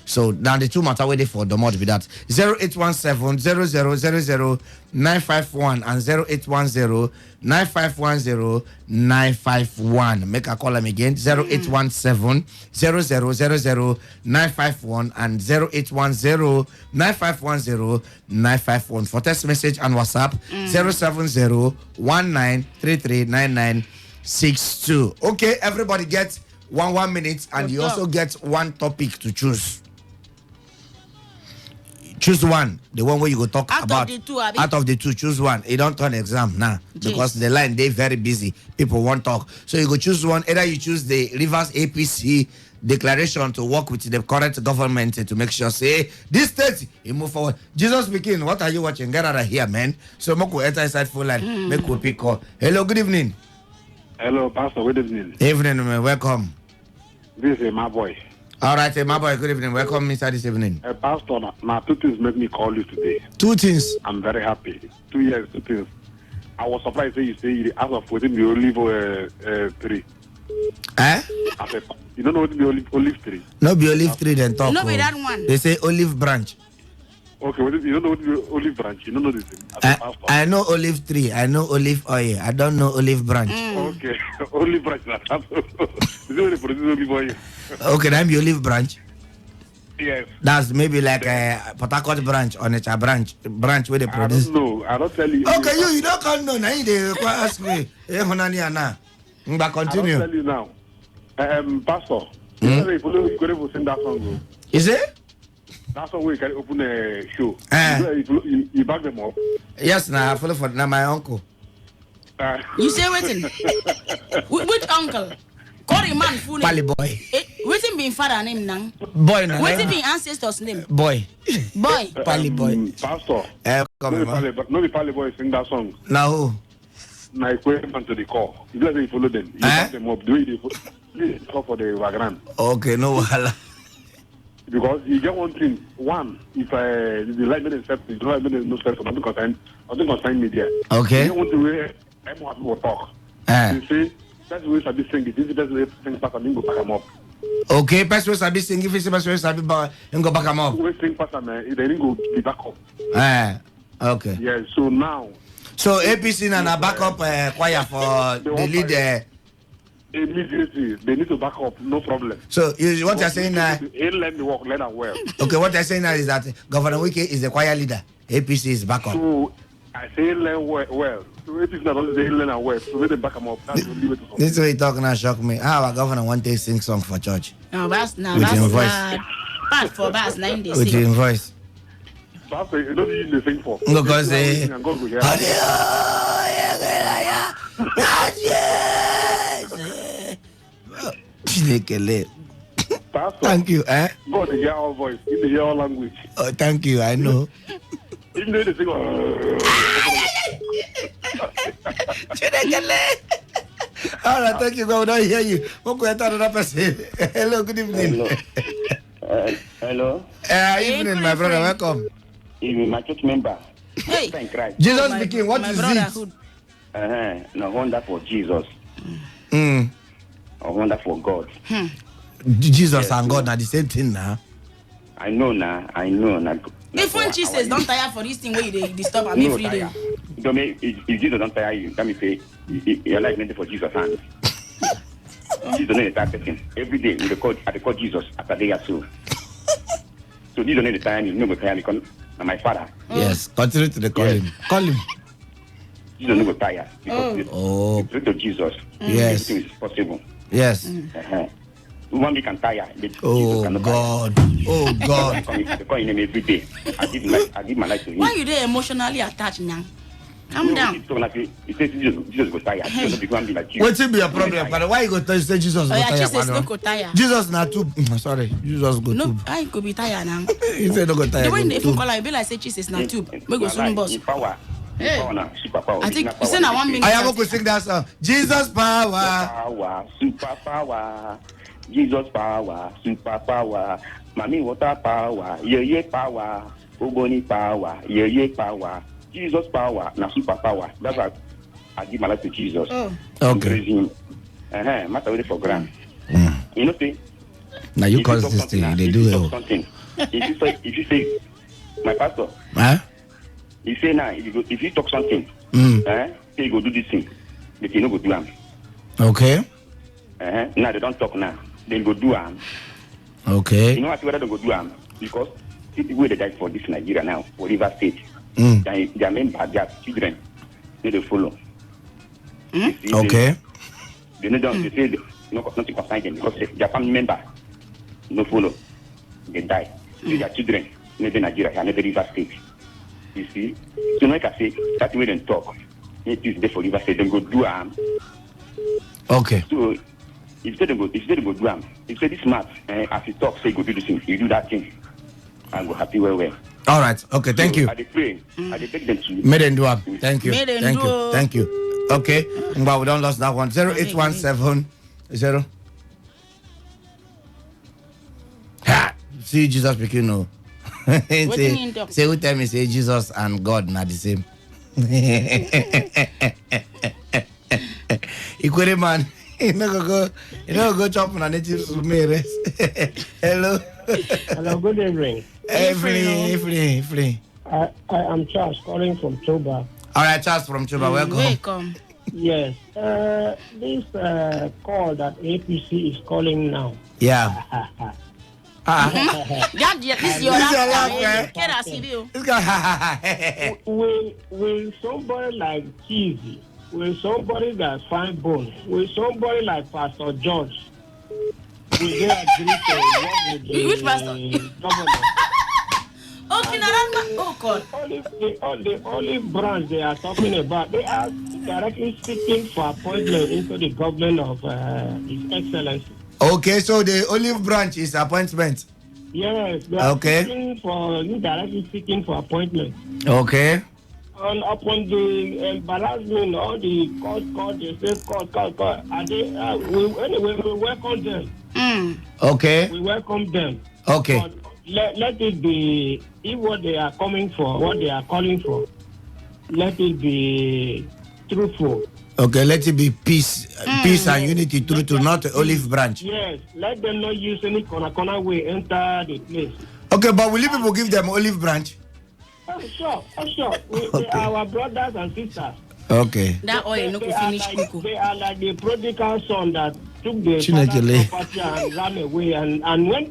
[SPEAKER 12] So now the two matter waiting for the mod with that 0817-0000-951 and 0810-9510-951. Make a call them again 0817-0000-951 and 0810-9510-951 for text message and WhatsApp 070-1933-9962. Okay, everybody gets 1 minute and you also get one topic to choose. Choose one, the one where you go talk about. Out of the two, choose one. You don't turn exam now because the line they very busy. People won't talk. So you go choose one. Either you choose the Rivers APC declaration to work with the current government to make sure say this state you move forward. Jesus speaking. What are you watching? Get out of here, man. So Moko enter inside full line. Make we pick call. Hello, good evening.
[SPEAKER 6] Hello, Pastor. Good evening.
[SPEAKER 12] Evening, man. Welcome.
[SPEAKER 6] This is my boy.
[SPEAKER 12] All right, my boy. Good evening. Welcome inside this evening.
[SPEAKER 6] Pastor, now two things make me call you today.
[SPEAKER 12] Two things.
[SPEAKER 6] I'm very happy. 2 years, two things. I was surprised that you say you ask of within the olive tree. You don't know what the olive tree?
[SPEAKER 12] No, be olive tree then talk.
[SPEAKER 16] No, be that one.
[SPEAKER 12] They say olive branch.
[SPEAKER 6] Okay, you don't know what the olive branch. You don't know this thing.
[SPEAKER 12] I know olive tree. I know olive oil. I don't know olive branch.
[SPEAKER 6] Okay, olive branch. Is it only for this olive oil?
[SPEAKER 12] Okay, I'm the olive branch.
[SPEAKER 1] Yes.
[SPEAKER 12] That's maybe like a Port Harcourt branch or a branch where they produce.
[SPEAKER 1] I don't know. I don't tell you.
[SPEAKER 12] Okay, you don't come no. Now you ask me. But continue.
[SPEAKER 1] I don't tell you now. Pastor, you could sing that song.
[SPEAKER 12] Is it?
[SPEAKER 1] That's how we can open a show. You back them up.
[SPEAKER 12] Yes, now I follow for now my uncle.
[SPEAKER 16] You say waiting. Which uncle? Call him man full name.
[SPEAKER 12] Pali boy.
[SPEAKER 16] Waiting being father name now.
[SPEAKER 12] Boy now.
[SPEAKER 16] Waiting being ancestors name.
[SPEAKER 12] Boy.
[SPEAKER 16] Boy.
[SPEAKER 12] Pali boy.
[SPEAKER 1] Pastor. No be Pali boy sing that song.
[SPEAKER 12] Now who?
[SPEAKER 1] Now equipment to the call. You let me follow them. You back them up. Do it for the wagon.
[SPEAKER 12] Okay, no wahala.
[SPEAKER 1] Because you get one thing. One, if the light men accept, you don't have no sense. I don't concern media.
[SPEAKER 12] Okay.
[SPEAKER 1] You want to hear everyone will talk. You see, that's the way Sabi sing it. This is the best way to sing Pastor Mingo back him up.
[SPEAKER 12] Okay, best way Sabi sing. If it's the best way Sabi go back him up.
[SPEAKER 1] We sing Pastor man, they didn't go be back up.
[SPEAKER 12] Okay.
[SPEAKER 1] Yeah. So now.
[SPEAKER 12] So APC and a backup choir for the lead.
[SPEAKER 1] Immediately, they need to back up, no problem.
[SPEAKER 12] So what you're saying now?
[SPEAKER 1] Let me work, let them well.
[SPEAKER 12] Okay, what you're saying now is that Governor Wike is the choir leader. APC is backup.
[SPEAKER 1] So I say learn well. So APC is not only learn and well. So let them back them up. That's the way to solve.
[SPEAKER 12] This way you talk now shock me. How our governor want to sing song for church?
[SPEAKER 16] No, that's not.
[SPEAKER 12] With your voice.
[SPEAKER 16] Bad for bass 9 days.
[SPEAKER 12] With your voice.
[SPEAKER 1] That's you don't need to sing for.
[SPEAKER 12] Because thank you,
[SPEAKER 1] God, they hear our voice, they hear our language.
[SPEAKER 12] Oh, thank you, I know.
[SPEAKER 1] Even though they sing,
[SPEAKER 12] all right, thank you, God. I hear you. Hello, good evening.
[SPEAKER 17] Hello.
[SPEAKER 12] Evening, my brother. Welcome.
[SPEAKER 17] Even my church member.
[SPEAKER 16] Hey.
[SPEAKER 17] Thank Christ.
[SPEAKER 12] Jesus speaking. What is it?
[SPEAKER 17] No wonder for Jesus.
[SPEAKER 12] A
[SPEAKER 17] wonder for God.
[SPEAKER 12] Jesus and God are the same thing now.
[SPEAKER 17] I know now.
[SPEAKER 16] If when Jesus don't tire for this thing where you disturb and me free day.
[SPEAKER 17] If Jesus don't tire you, let me say you're like nothing for Jesus' hands. Jesus don't need to tire person. Every day we record Jesus after day or so. So Jesus don't need to tire you, no go tire because my father.
[SPEAKER 12] Yes, continue to call him. Call him.
[SPEAKER 17] Jesus no go tire because to Jesus.
[SPEAKER 12] Yes.
[SPEAKER 17] Everything is possible.
[SPEAKER 12] Yes.
[SPEAKER 17] One week can tire.
[SPEAKER 12] Oh God. Oh God.
[SPEAKER 17] They call him every day. I give my life to him.
[SPEAKER 16] Why you there emotionally attached now? Calm down.
[SPEAKER 17] He says Jesus go tire. Jesus become be like Jesus.
[SPEAKER 12] What's be a problem? But why you go to say Jesus go tire?
[SPEAKER 16] Jesus no go tire.
[SPEAKER 12] Jesus not too. Sorry, Jesus go
[SPEAKER 16] no,
[SPEAKER 12] too.
[SPEAKER 16] I could be tired now.
[SPEAKER 12] He said no go tire.
[SPEAKER 16] The way they phone call I be like say Jesus not too. We go soon boss.
[SPEAKER 17] Power.
[SPEAKER 16] Hey.
[SPEAKER 17] Super power.
[SPEAKER 16] I think you say na 1 minute.
[SPEAKER 12] I am going to sing that song. Jesus
[SPEAKER 17] power. Super power. Jesus power. Super power. Mami water power. Yeah power. Ogoni power. Yeah power. Jesus power. Na super power. That's why I give my life to Jesus.
[SPEAKER 16] Oh.
[SPEAKER 12] Okay.
[SPEAKER 17] Matter with for grand. You know see.
[SPEAKER 12] Now you cause this thing. They do
[SPEAKER 17] something. If you say my pastor. He say now if you talk something, say you go do this thing, but you no go do am.
[SPEAKER 12] Okay.
[SPEAKER 17] Now they don't talk now. They go do am.
[SPEAKER 12] Okay.
[SPEAKER 17] You know whether they go do am because people they die for this Nigeria now for River State. Their member, their children, they follow.
[SPEAKER 12] Okay.
[SPEAKER 17] They don't. They say nothing concern them because their family member no follow. They die. So their children, maybe Nigeria, and maybe River State. You see, so like I say, that way they talk. It is there for River State. They go do
[SPEAKER 12] Okay.
[SPEAKER 17] So if they go do if they this smart, as you talk, say go do this thing, you do that thing, and go happy well.
[SPEAKER 12] All right. Okay. Thank you.
[SPEAKER 17] I pray. I beg them to.
[SPEAKER 12] Made them do up. Thank you. Thank you. Okay. But we don't lost that one. 0817 0. Ha. See Jesus speaking no. say who tell me say Jesus and God not the same. Equally man, you know go chop on a native sumeres. Hello.
[SPEAKER 18] Hello, good evening.
[SPEAKER 12] Free.
[SPEAKER 18] I am Charles calling from Choba.
[SPEAKER 12] All right, Charles from Choba,
[SPEAKER 16] welcome.
[SPEAKER 18] Yes. This call that APC is calling now.
[SPEAKER 12] Yeah.
[SPEAKER 16] This is your laugh.
[SPEAKER 18] Will somebody like Cheesy, will somebody that fine bone, will somebody like Pastor George, will they agree to work with
[SPEAKER 16] Which pastor?
[SPEAKER 18] Governor?
[SPEAKER 16] Okay, oh God.
[SPEAKER 18] The olive branch they are talking about, they are directly seeking for appointment into the government of His Excellency.
[SPEAKER 12] Okay, so the olive branch is appointment.
[SPEAKER 18] Yes, they are directly seeking for appointment.
[SPEAKER 12] Okay.
[SPEAKER 18] And upon the embarrassment, all the court, they say court, and they, anyway, we welcome them.
[SPEAKER 12] Okay.
[SPEAKER 18] We welcome them.
[SPEAKER 12] Okay.
[SPEAKER 18] But let it be, if what they are coming for, what they are calling for, let it be truthful.
[SPEAKER 12] Okay, let it be peace and unity, truth, not olive branch.
[SPEAKER 18] Yes, let them not use any corner way enter the place.
[SPEAKER 12] Okay, but will you people give them olive branch?
[SPEAKER 18] Sure. They are our brothers and sisters.
[SPEAKER 12] Okay.
[SPEAKER 16] That oil no go finish cook.
[SPEAKER 18] They are like the prodigal son that took the father's property and ran away. And when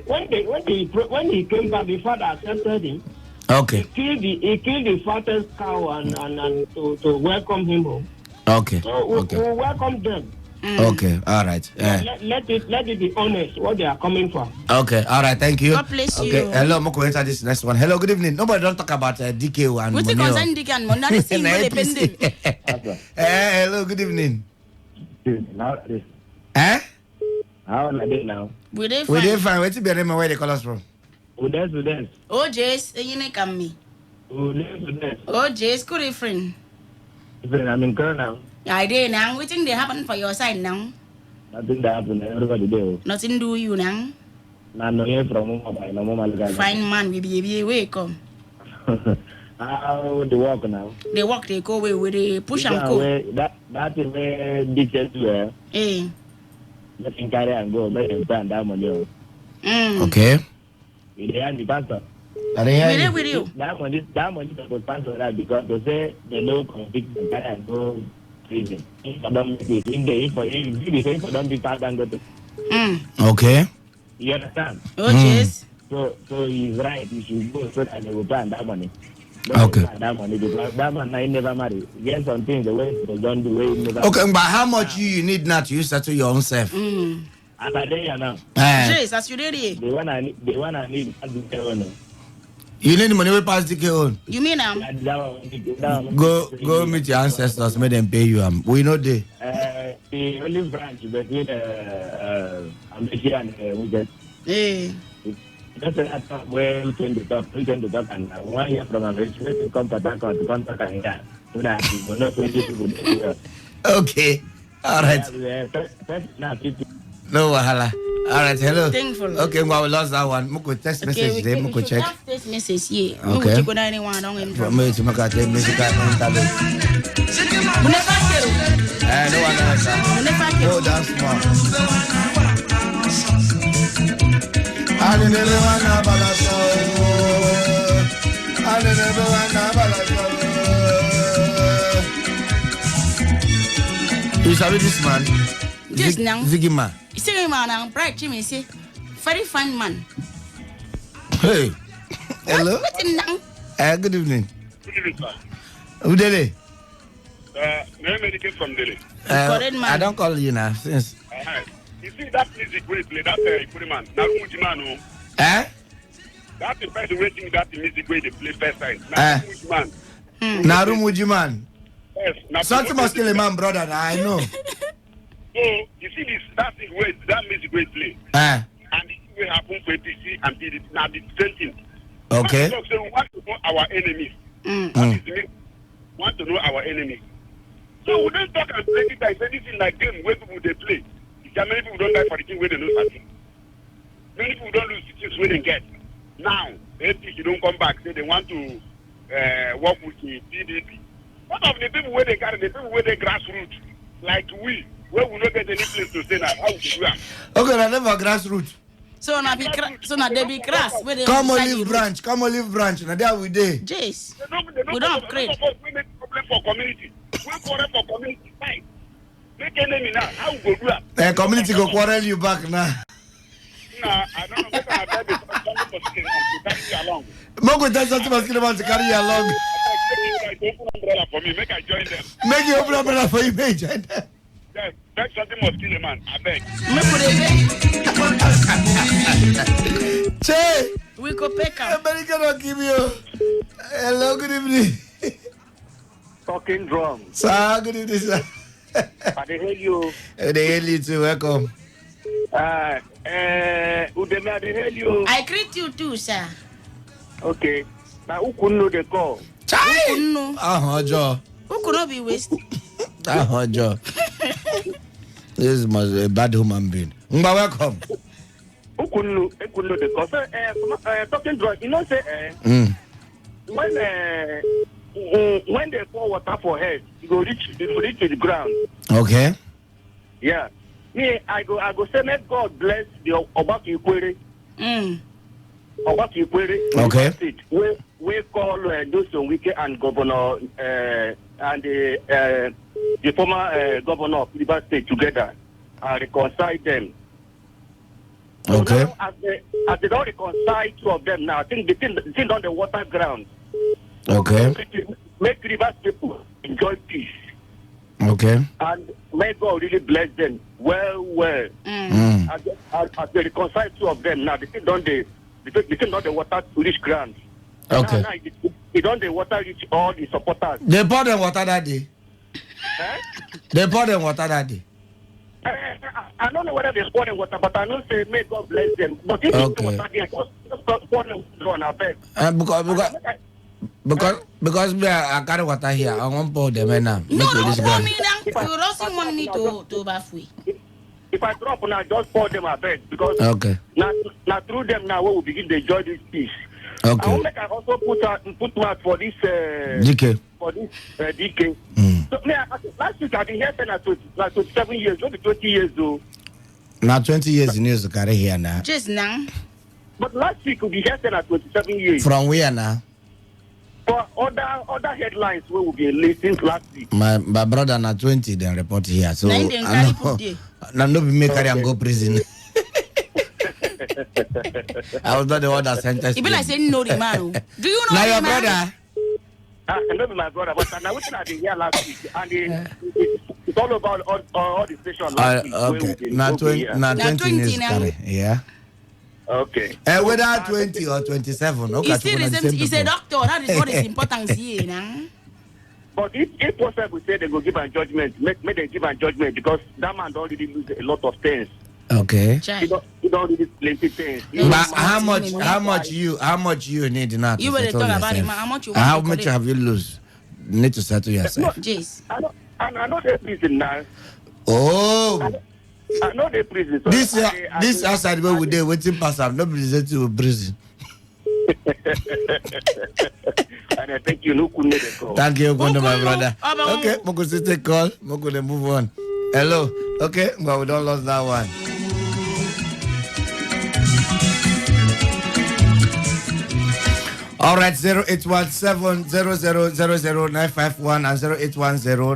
[SPEAKER 18] he came back, the father accepted him.
[SPEAKER 12] Okay.
[SPEAKER 18] He killed the fattest cow and to welcome him home.
[SPEAKER 12] Okay.
[SPEAKER 18] So we welcome them.
[SPEAKER 12] Okay, all right.
[SPEAKER 18] Let it be honest what they are coming from.
[SPEAKER 12] Okay, all right, thank you.
[SPEAKER 16] God bless you.
[SPEAKER 12] Okay, hello, I'm going to enter this next one. Hello, good evening. Nobody don't talk about DKO and
[SPEAKER 16] What's the concern DK and Money? That is independent.
[SPEAKER 12] Hello, good evening.
[SPEAKER 18] How are they now?
[SPEAKER 16] We they
[SPEAKER 12] fine. What's your name and where they call us from?
[SPEAKER 18] Udes.
[SPEAKER 16] Oh, Jace, you need come me.
[SPEAKER 18] Udes.
[SPEAKER 16] Oh, Jace, good friend.
[SPEAKER 18] I'm in Kerr now.
[SPEAKER 16] I did now. What thing they happen for your side now?
[SPEAKER 18] Nothing that happen. Everybody do.
[SPEAKER 16] Nothing do you now.
[SPEAKER 18] Nah, no here from Mama.
[SPEAKER 16] Fine man, we be away come.
[SPEAKER 18] How they walk now?
[SPEAKER 16] They walk, they go away with the push and go.
[SPEAKER 18] That is where dictates to let him carry and go. Let him stand that money.
[SPEAKER 12] Okay.
[SPEAKER 18] With the hand, the pastor.
[SPEAKER 16] With you.
[SPEAKER 18] That money was pastor that because they say they no convict the carry and go prison. If for them, if for them be part and go to.
[SPEAKER 12] Okay.
[SPEAKER 18] You understand?
[SPEAKER 16] Oh, yes.
[SPEAKER 18] So he's right. He should go so that they will plan that money.
[SPEAKER 12] Okay.
[SPEAKER 18] That money because that man I never marry. Get some things the way they don't do way never.
[SPEAKER 12] Okay, but how much you need now to settle your own self?
[SPEAKER 18] As I day now.
[SPEAKER 16] Yes, as you did.
[SPEAKER 18] The one I need as the
[SPEAKER 12] you need the money we pass DKO.
[SPEAKER 16] You mean
[SPEAKER 12] Go meet your ancestors, make them pay you. We know they.
[SPEAKER 18] The olive branch between America and we that's a top where we can the top, and 1 year from America to come to contact and that. So that we will not people.
[SPEAKER 12] Okay. All right. No wahala. All right, hello.
[SPEAKER 16] Thankful.
[SPEAKER 12] Okay, well, we lost that one. Muko text message there, muko check.
[SPEAKER 16] Text message here.
[SPEAKER 12] Okay.
[SPEAKER 16] Muko go anyone on him.
[SPEAKER 12] From me to make a text message on internet. No one else. Oh, that's smart. I never wanna balaso. I never wanna balaso. You sabi this man?
[SPEAKER 16] Just now.
[SPEAKER 12] Zigima.
[SPEAKER 16] Zigima now. Bright Jimmy say, very fine man.
[SPEAKER 12] Hey. Hello.
[SPEAKER 16] What's in now?
[SPEAKER 12] Good evening.
[SPEAKER 19] Good evening, sir.
[SPEAKER 12] Who Delhi?
[SPEAKER 19] Name came from Delhi.
[SPEAKER 12] I don't call you now since.
[SPEAKER 19] You see that music where play that Ikuriman, Narumujimano. That's the person waiting that music where they play first time. Narumujiman.
[SPEAKER 12] Narumujiman.
[SPEAKER 19] Yes.
[SPEAKER 12] Something must kill a man, brother. I know.
[SPEAKER 19] So you see this that music where play. And it will happen for APC and PDP. Now the same thing.
[SPEAKER 12] Okay.
[SPEAKER 19] So we want to know our enemies. Want to know our enemies. So we don't talk and play it like anything like game where people they play. Many people don't die for the thing where they lose something. Many people don't lose the things where they get. Now, if you don't come back, say they want to work with the PDP. What of the people where they carry, the people where they grassroots, like we, where we don't get any place to stay now? How would you do that?
[SPEAKER 12] Okay, I never grassroots.
[SPEAKER 16] So now they be grass.
[SPEAKER 12] Come olive branch. Now there we dey.
[SPEAKER 16] Jace. We don't upgrade.
[SPEAKER 19] We make problem for community. We quarrel for community. Fine. Make enemy now. How we go do that?
[SPEAKER 12] Community go quarrel you back now.
[SPEAKER 19] now, I don't know whether I better be something mosquito man to carry you along.
[SPEAKER 12] Mogo tell something mosquito man to carry you along.
[SPEAKER 19] Open umbrella for me, make I join them.
[SPEAKER 12] Make you open umbrella for you, make join them.
[SPEAKER 19] Yes, beg something mosquito man, I beg.
[SPEAKER 12] Che!
[SPEAKER 16] We go pick up.
[SPEAKER 12] America don't give you. Hello, good evening.
[SPEAKER 17] Talking drum.
[SPEAKER 12] Sir, good evening, sir.
[SPEAKER 17] I hear you.
[SPEAKER 12] They hail you too, welcome.
[SPEAKER 17] Udeme, I hear you.
[SPEAKER 16] I greet you too, sir.
[SPEAKER 17] Okay. Now, who couldn't know the call?
[SPEAKER 12] Chai!
[SPEAKER 16] No.
[SPEAKER 12] Joe.
[SPEAKER 16] Who could not be wasted?
[SPEAKER 12] Joe. This is a bad human being. Welcome.
[SPEAKER 17] Who couldn't know the call? So, talking drum, you know, say, when they pour water for head, it go reach to the ground.
[SPEAKER 12] Okay.
[SPEAKER 17] Yeah. Me, I go say, may God bless the Obaki Ikwere. Obaki Ikwere.
[SPEAKER 12] Okay.
[SPEAKER 17] We call Doson Wike and Governor and the former governor of River State together and reconcile them.
[SPEAKER 12] Okay.
[SPEAKER 17] So now, as they don't reconcile two of them now, I think the thing on the water ground.
[SPEAKER 12] Okay.
[SPEAKER 17] Make Rivers people enjoy peace.
[SPEAKER 12] Okay.
[SPEAKER 17] And may God really bless them well. As they reconcile two of them now, the thing on the water to reach ground.
[SPEAKER 12] Okay.
[SPEAKER 17] Now it on the water reach all the supporters.
[SPEAKER 12] They pour them water that day. They pour them water that day.
[SPEAKER 17] I don't know whether they pour them water, but I know say may God bless them. But if it's water there, just pour them on our bed.
[SPEAKER 12] Because I carry water here, I won't pour them in now.
[SPEAKER 16] No, you don't see one need to halfway.
[SPEAKER 17] If I drop now, just pour them a bed because now through them now we will begin to enjoy this peace.
[SPEAKER 12] Okay.
[SPEAKER 17] I also put mark for this
[SPEAKER 12] DK.
[SPEAKER 17] For this DK. So last week I've been here for 27 years, not 20 years though.
[SPEAKER 12] Now 20 years in news to carry here now.
[SPEAKER 16] Just now.
[SPEAKER 17] But last week we'll be here for 27 years.
[SPEAKER 12] From where now?
[SPEAKER 17] For other headlines we will be listening last week.
[SPEAKER 12] My brother na 20 then report here. So I no be make carry and go prison. I was not the one that sentenced
[SPEAKER 16] him. Even I say no the man. Do you know
[SPEAKER 12] now your brother?
[SPEAKER 17] Not my brother, but now we I been here last week and it's all about all the stations last week.
[SPEAKER 12] Okay. Now 20 years carry. Yeah.
[SPEAKER 17] Okay.
[SPEAKER 12] Whether 20 or 27, okay.
[SPEAKER 16] He's a doctor. That is what is important here now.
[SPEAKER 17] But if possible, say they go give a judgment, make them give a judgment because that man don't really lose a lot of things.
[SPEAKER 12] Okay.
[SPEAKER 17] He don't really plenty things.
[SPEAKER 12] But how much you need now to
[SPEAKER 16] you
[SPEAKER 12] settle
[SPEAKER 16] talk
[SPEAKER 12] yourself?
[SPEAKER 16] about him. How much you
[SPEAKER 12] How much have you lose? Need to settle yourself.
[SPEAKER 16] No, Jace.
[SPEAKER 17] I know the prison now.
[SPEAKER 12] Oh.
[SPEAKER 17] I know the prison. So
[SPEAKER 12] this outside where we dey waiting pass am no be say to prison.
[SPEAKER 17] And I thank you.
[SPEAKER 12] Thank you, my brother. Okay, Moko still take call. Moko dey move on. Hello. Okay, but we don't lose that one. All right, 0817-0000-951 and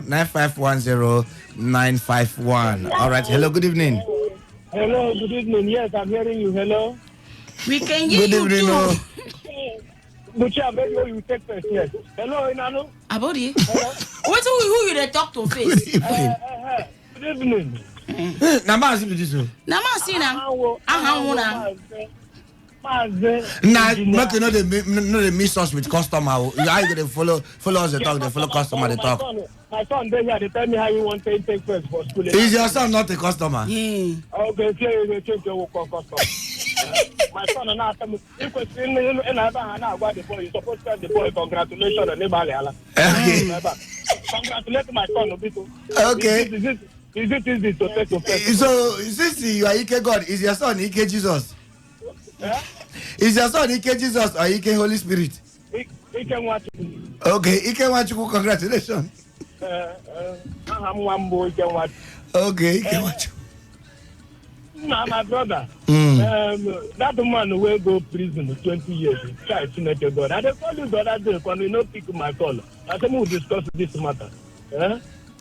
[SPEAKER 12] 0810-9510951. All right, hello, good evening.
[SPEAKER 5] Hello, good evening. Yes, I'm hearing you. Hello.
[SPEAKER 16] We can hear you too.
[SPEAKER 5] Bucha, maybe you take first. Yes. Hello, Inano.
[SPEAKER 16] About you. What who you talk to face?
[SPEAKER 5] Good evening.
[SPEAKER 12] Nama see this one.
[SPEAKER 16] Nama see na. Aha
[SPEAKER 12] Nah, make you know they miss us with customer. How you gonna follow us the talk? They follow customer the talk.
[SPEAKER 5] My son, they tell me how you want to take first for school.
[SPEAKER 12] Is your son not a customer?
[SPEAKER 16] Yeah.
[SPEAKER 5] Okay, change your customer. My son and I tell me if we see in Abba the boy, you supposed to tell the boy congratulations and Nebala.
[SPEAKER 12] Okay.
[SPEAKER 5] Congratulate my son a bit.
[SPEAKER 12] Okay.
[SPEAKER 5] Is it easy to take to first?
[SPEAKER 12] So since you are Ike God, is your son Ike Jesus?
[SPEAKER 5] Yeah?
[SPEAKER 12] Is your son Ike Jesus or Ike Holy Spirit?
[SPEAKER 5] Ike Wachu.
[SPEAKER 12] Okay, Ike Wachu, congratulations. Okay, Ike Wachu.
[SPEAKER 5] My brother, that man will go prison 20 years. Try to make a God. I call you the other day when we not pick my call. I think we'll discuss this matter.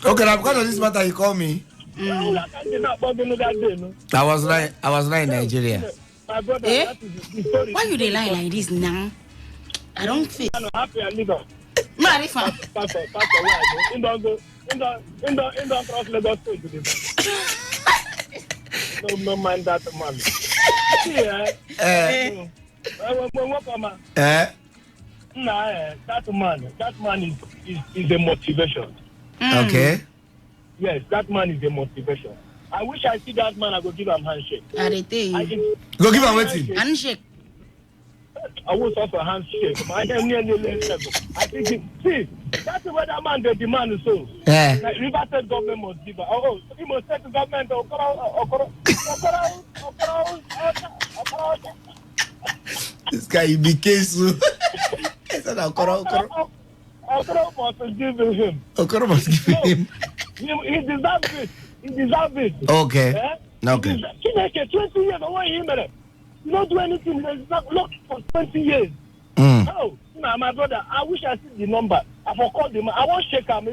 [SPEAKER 12] Okay, now because of this matter, you call me.
[SPEAKER 5] I was not
[SPEAKER 12] in Nigeria.
[SPEAKER 5] my brother,
[SPEAKER 16] Eh?
[SPEAKER 5] that is the story.
[SPEAKER 16] Why you dey lie like this now? I don't feel.
[SPEAKER 5] I'm happy and live on.
[SPEAKER 16] Marifa.
[SPEAKER 5] Pastor, why? In don't cross Lagos State to the no mind that man. Yeah. That man is a motivation.
[SPEAKER 12] Okay.
[SPEAKER 5] Yes, that man is a motivation. I wish I see that man. I go give him handshake.
[SPEAKER 12] Go give him wetin?
[SPEAKER 16] Handshake.
[SPEAKER 5] I will also handshake. I think see that's where that man the demand so.
[SPEAKER 12] Yeah.
[SPEAKER 5] Like River State government must give. He must say to government
[SPEAKER 12] This guy he became so. He said Okoro
[SPEAKER 5] must give him.
[SPEAKER 12] Okoro must give him.
[SPEAKER 5] He deserves it. He deserves it.
[SPEAKER 12] Okay.
[SPEAKER 5] Yeah?
[SPEAKER 12] Okay.
[SPEAKER 5] 20 years away him. You don't do anything. It's not locked for 20 years. No, my brother. I wish I see the number. I forgot the man. I want shake him.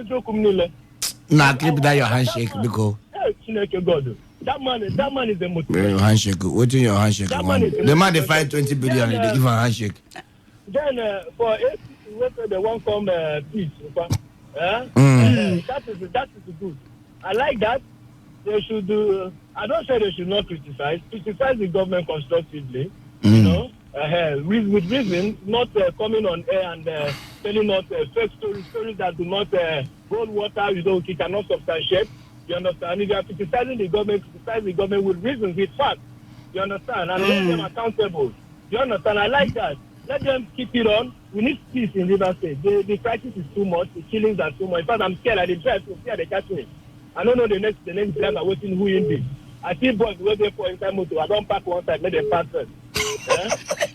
[SPEAKER 12] Nah, keep that your handshake because.
[SPEAKER 5] God. That man is a motivation.
[SPEAKER 12] Your handshake. What's in your handshake? The man they find 20 billion. They give a handshake.
[SPEAKER 5] Then for APC, they won't come peace. That is good. I like that. They should do. I don't say they should not criticize the government constructively. You know, with reason, not coming on air and telling us fake stories that do not hold water. You know, it cannot substantiate. You understand? If you are criticise the government with reason, with facts. You understand? And hold them accountable. You understand? I like that. Let them keep it on. We need peace in River State. The crisis is too much. The killings are too much. In fact, I'm scared. I did try to see how they catch me. I don't know the next driver waiting who in this. I see boys waiting for inside motor. I don't park one side, let them pass first.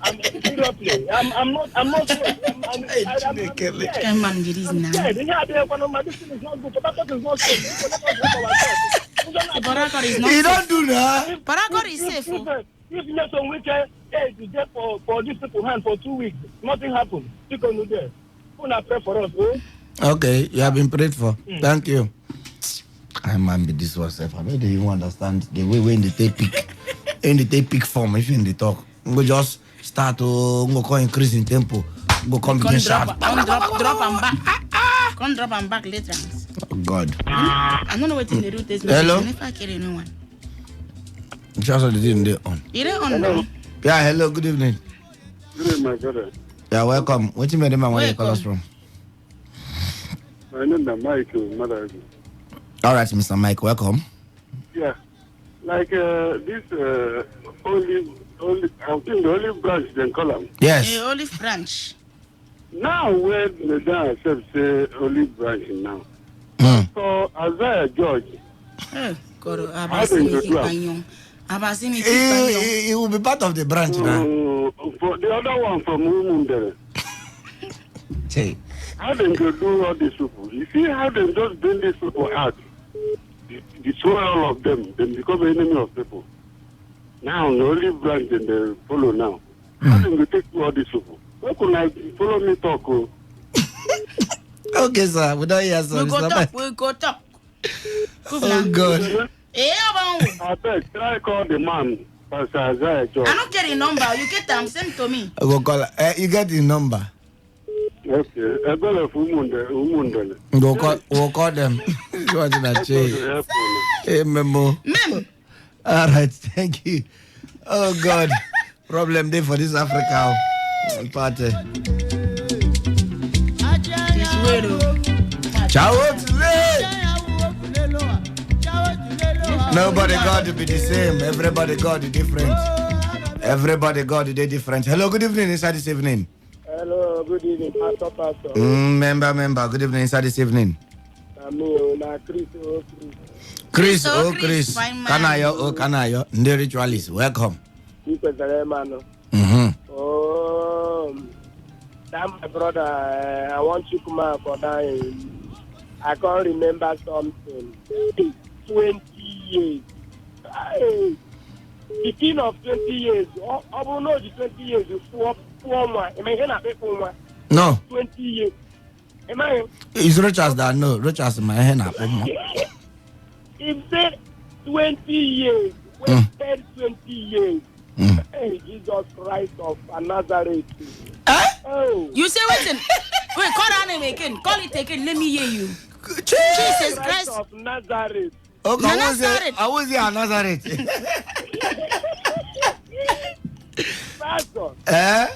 [SPEAKER 5] I'm seriously. I'm not sure. I'm scared. This thing is not good. Tobacco is not safe.
[SPEAKER 12] You don't do that.
[SPEAKER 16] Tobacco is safe.
[SPEAKER 5] If you let some weekend, you get for these people hand for 2 weeks. Nothing happened. Stick on there. Who not pray for us,
[SPEAKER 12] Okay, you have been prayed for. Thank you. I man be this was I don't even understand the way when they take pick form if in the talk. We just start to go increase in tempo. Go come begin sharp.
[SPEAKER 16] Drop and back. Come drop and back later.
[SPEAKER 12] Oh God.
[SPEAKER 16] I don't know what in the route is.
[SPEAKER 12] Hello.
[SPEAKER 16] If I carry no one.
[SPEAKER 12] Just the thing they on.
[SPEAKER 16] You don't on now.
[SPEAKER 12] Yeah, hello, good evening.
[SPEAKER 20] Good evening, my brother.
[SPEAKER 12] Yeah, welcome. What you made man where you call us from?
[SPEAKER 20] My name is Mike, mother.
[SPEAKER 12] All right, Mr. Mike, welcome.
[SPEAKER 20] Yeah, like this olive, I think the olive branch then call them.
[SPEAKER 12] Yes.
[SPEAKER 16] The olive branch.
[SPEAKER 20] Now when the dad accept say olive branch now. So Isaiah George.
[SPEAKER 16] God,
[SPEAKER 12] He will be part of the branch now.
[SPEAKER 20] For the other one from Umundere.
[SPEAKER 12] Say.
[SPEAKER 20] How they go do all these people? You see how they just bring these people out. Destroy all of them, then become an enemy of people. Now the only branch and they follow now. How do we take all these people? How can I follow me talk?
[SPEAKER 12] Okay, sir. We don't hear
[SPEAKER 16] we go talk.
[SPEAKER 12] Oh God.
[SPEAKER 20] I beg, try call the man. Pastor Isaiah George.
[SPEAKER 16] I don't get the number. You get them, send to me.
[SPEAKER 12] I go call. You get the number.
[SPEAKER 20] Okay. I got a Umundele.
[SPEAKER 12] We'll call them. You want to change? Hey, Memo. All right, thank you. Oh God, problem day for this Africa party. Nobody got to be the same. Everybody got to be different. Everybody got to be different. Hello, good evening. Inside this evening.
[SPEAKER 5] Hello, good evening, Pastor.
[SPEAKER 12] Member. Good evening. Inside this evening. Chris. Kanayo. The ritualist. Welcome.
[SPEAKER 5] That my brother, I want you to come out for that. I can't remember something. 20 years. 15 of 20 years. I don't know the 20 years.
[SPEAKER 12] No.
[SPEAKER 5] 20 years. Am I?
[SPEAKER 12] It's Rochas that no. Rochas my hand up.
[SPEAKER 5] It said 20 years. We said 20 years.
[SPEAKER 1] Hey, Jesus Christ of Nazareth.
[SPEAKER 16] Oh. You say wait, call her name again. Call it again. Let me hear you. Jesus Christ
[SPEAKER 1] of Nazareth.
[SPEAKER 12] Okay, I was here Nazareth.
[SPEAKER 1] Pastor. Hey.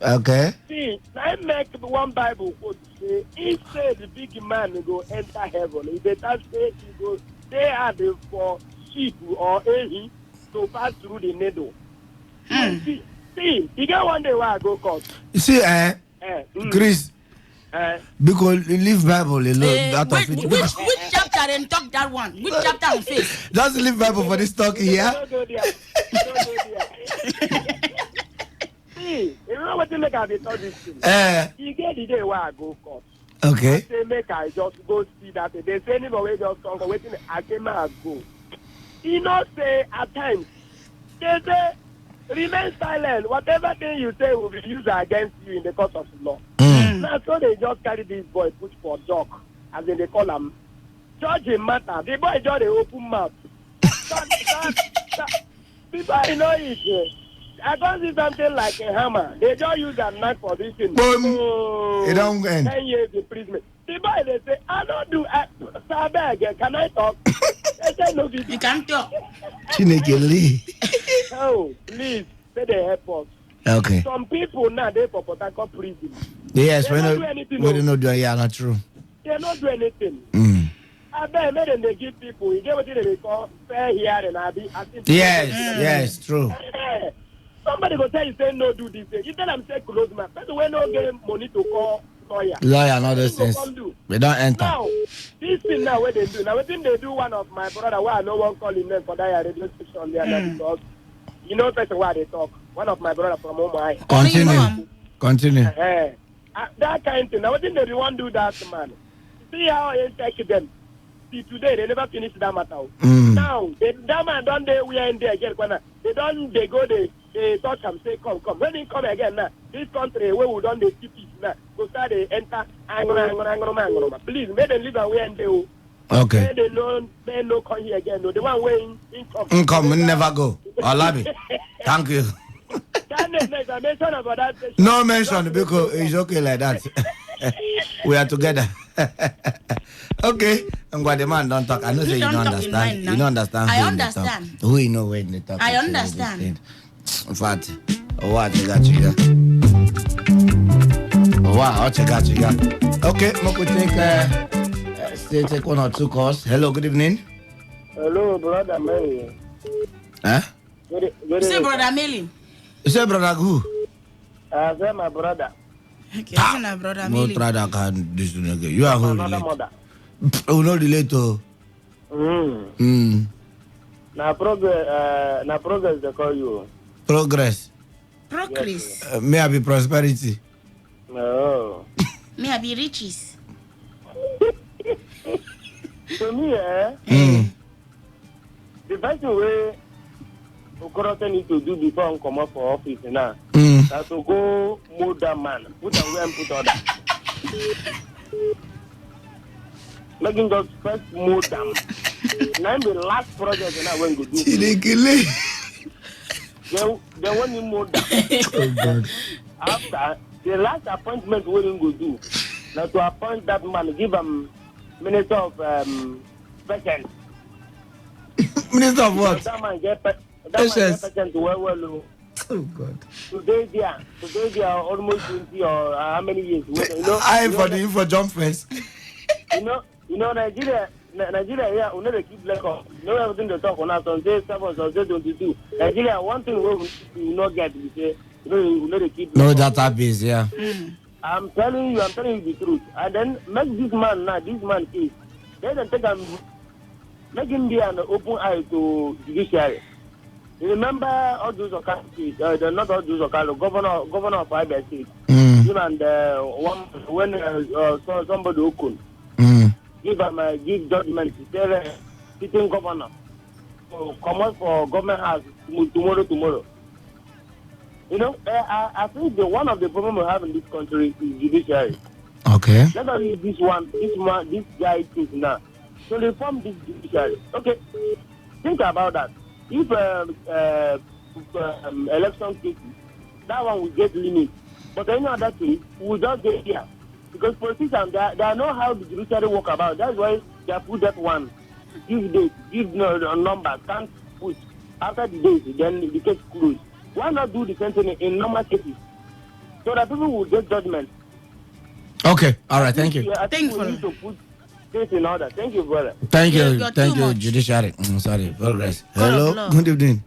[SPEAKER 12] Okay.
[SPEAKER 1] See, I make one Bible quote say, he said the big man will go enter heaven. If they say he go, they are the for sheep or any to pass through the needle. See, you get one day where I go court.
[SPEAKER 12] You see, Chris. Because leave Bible alone.
[SPEAKER 16] Which chapter and talk that one? Which chapter and face?
[SPEAKER 12] Just leave Bible for this talk here.
[SPEAKER 1] Don't go there. See, you know what you make out of this thing? You get the day where I go court.
[SPEAKER 12] Okay.
[SPEAKER 1] I say make I just go see that. They say anybody just come waiting. I came out go. You know, say at times they say remain silent. Whatever thing you say will be used against you in the court of law. Now, so they just carry this boy, put for jock, as they call him. Judge a matter. The boy just a open mouth. People, you know it. I don't see something like a hammer. They just use a knife for this thing.
[SPEAKER 12] It don't end.
[SPEAKER 1] 10 years imprisonment. The boy, they say, I don't do again. Can I talk? They say, no, you
[SPEAKER 16] can't talk.
[SPEAKER 12] Chinekele.
[SPEAKER 1] Oh, please, say they help us.
[SPEAKER 12] Okay.
[SPEAKER 1] Some people now, they for Port Harcourt prison.
[SPEAKER 12] Yes, we don't do it. Yeah, not true.
[SPEAKER 1] They don't do anything. I bet them they give people. You get what they call fair hearing.
[SPEAKER 12] Yes, true.
[SPEAKER 1] Somebody go tell you say no do this thing. You tell them say close man. That's when no get money to call lawyer.
[SPEAKER 12] Lawyer and other things. We don't enter.
[SPEAKER 1] Now, this thing now what they do. Now what thing they do one of my brother why no one call him name for that radio station there because you know person why they talk. One of my brother from Omai.
[SPEAKER 12] Continue.
[SPEAKER 1] That kind of thing. Now what thing they want do that man. See how they take them. See today they never finish that matter. Now that man don't they we are in there again. They don't they go they touch him say come. When he come again now, this country where we don't they keep it now, go start they enter angro. Please make them live away and they
[SPEAKER 12] okay.
[SPEAKER 1] They no come here again. No, the one way income.
[SPEAKER 12] Income never go. Alabi. Thank you. No mention because it's okay like that. We are together. Okay. I'm glad the man don't talk. I know you don't understand. You don't understand.
[SPEAKER 16] I understand.
[SPEAKER 12] We know when they talk.
[SPEAKER 16] I understand.
[SPEAKER 12] In fact, what you got you here? Wow, what you got you here? Okay, we could take one or two calls. Hello, good evening.
[SPEAKER 1] Hello, brother Mary.
[SPEAKER 12] Huh?
[SPEAKER 1] Good
[SPEAKER 16] say brother Meli.
[SPEAKER 12] You say brother who?
[SPEAKER 1] I say my brother.
[SPEAKER 16] Okay, I say my brother Meli.
[SPEAKER 12] No try that kind this thing again. You are who relate? Oh, no relate to.
[SPEAKER 1] Na progress they call you.
[SPEAKER 12] Progress.
[SPEAKER 16] Progress.
[SPEAKER 12] May I be prosperity?
[SPEAKER 1] No.
[SPEAKER 16] May I be riches?
[SPEAKER 1] To me, the best way Okorote need to do before I come up for office now, that's to go mold that man, put away and put other. Make him just first mold them. Now the last project and I went to do. Then when you mold them, after the last appointment we will go do. Now to appoint that man, give him Minister of Patience.
[SPEAKER 12] Minister of what?
[SPEAKER 1] That man get patience well.
[SPEAKER 12] Oh God.
[SPEAKER 1] Today they are almost 20 or how many years?
[SPEAKER 12] I for jump fence.
[SPEAKER 1] You know Nigeria here, we never keep record. You know everything they talk on us on day 7 or day 22. Nigeria, one thing we not get we say, we never keep
[SPEAKER 12] no database, yeah.
[SPEAKER 1] I'm telling you the truth. And then make this man case. Then take him, make him be an open eye to judiciary. You remember all those cases, not all those governor of Abia State. You know, and one when somebody open, give judgment to tell sitting governor to come out for government house tomorrow. You know, I think one of the problems we have in this country is judiciary.
[SPEAKER 12] Okay.
[SPEAKER 1] Let us use this guy thinks now. So reform this judiciary. Okay.
[SPEAKER 21] think about that. If election cases, that one will get limit. But any other thing, we just get here. Because politicians, they know how the judiciary work about. That's why they put that one. Give date, give number, can't put. After the date, then the case closed. Why not do the same thing in normal cases? So that people will get judgment.
[SPEAKER 12] Okay, all right, thank you.
[SPEAKER 21] I think we need to put this in order. Thank you, brother.
[SPEAKER 12] Thank you, Judiciary. Sorry, progress. Hello, good evening.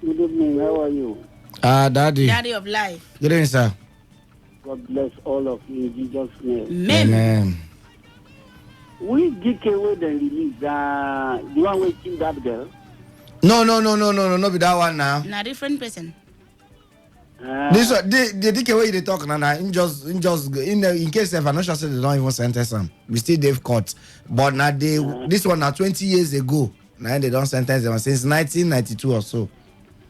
[SPEAKER 22] Good evening, how are you?
[SPEAKER 12] Daddy.
[SPEAKER 16] Daddy of life.
[SPEAKER 12] Good evening, sir.
[SPEAKER 22] God bless all of you in Jesus' name.
[SPEAKER 12] Amen.
[SPEAKER 22] We DK away the release, the one who killed that girl.
[SPEAKER 12] No, be that one now.
[SPEAKER 16] Na different person.
[SPEAKER 12] This one, the DK way they talk now, in case if I'm not sure they don't even sentence them, we still they've caught. But now this one now 20 years ago, now they don't sentence them since 1992 or so.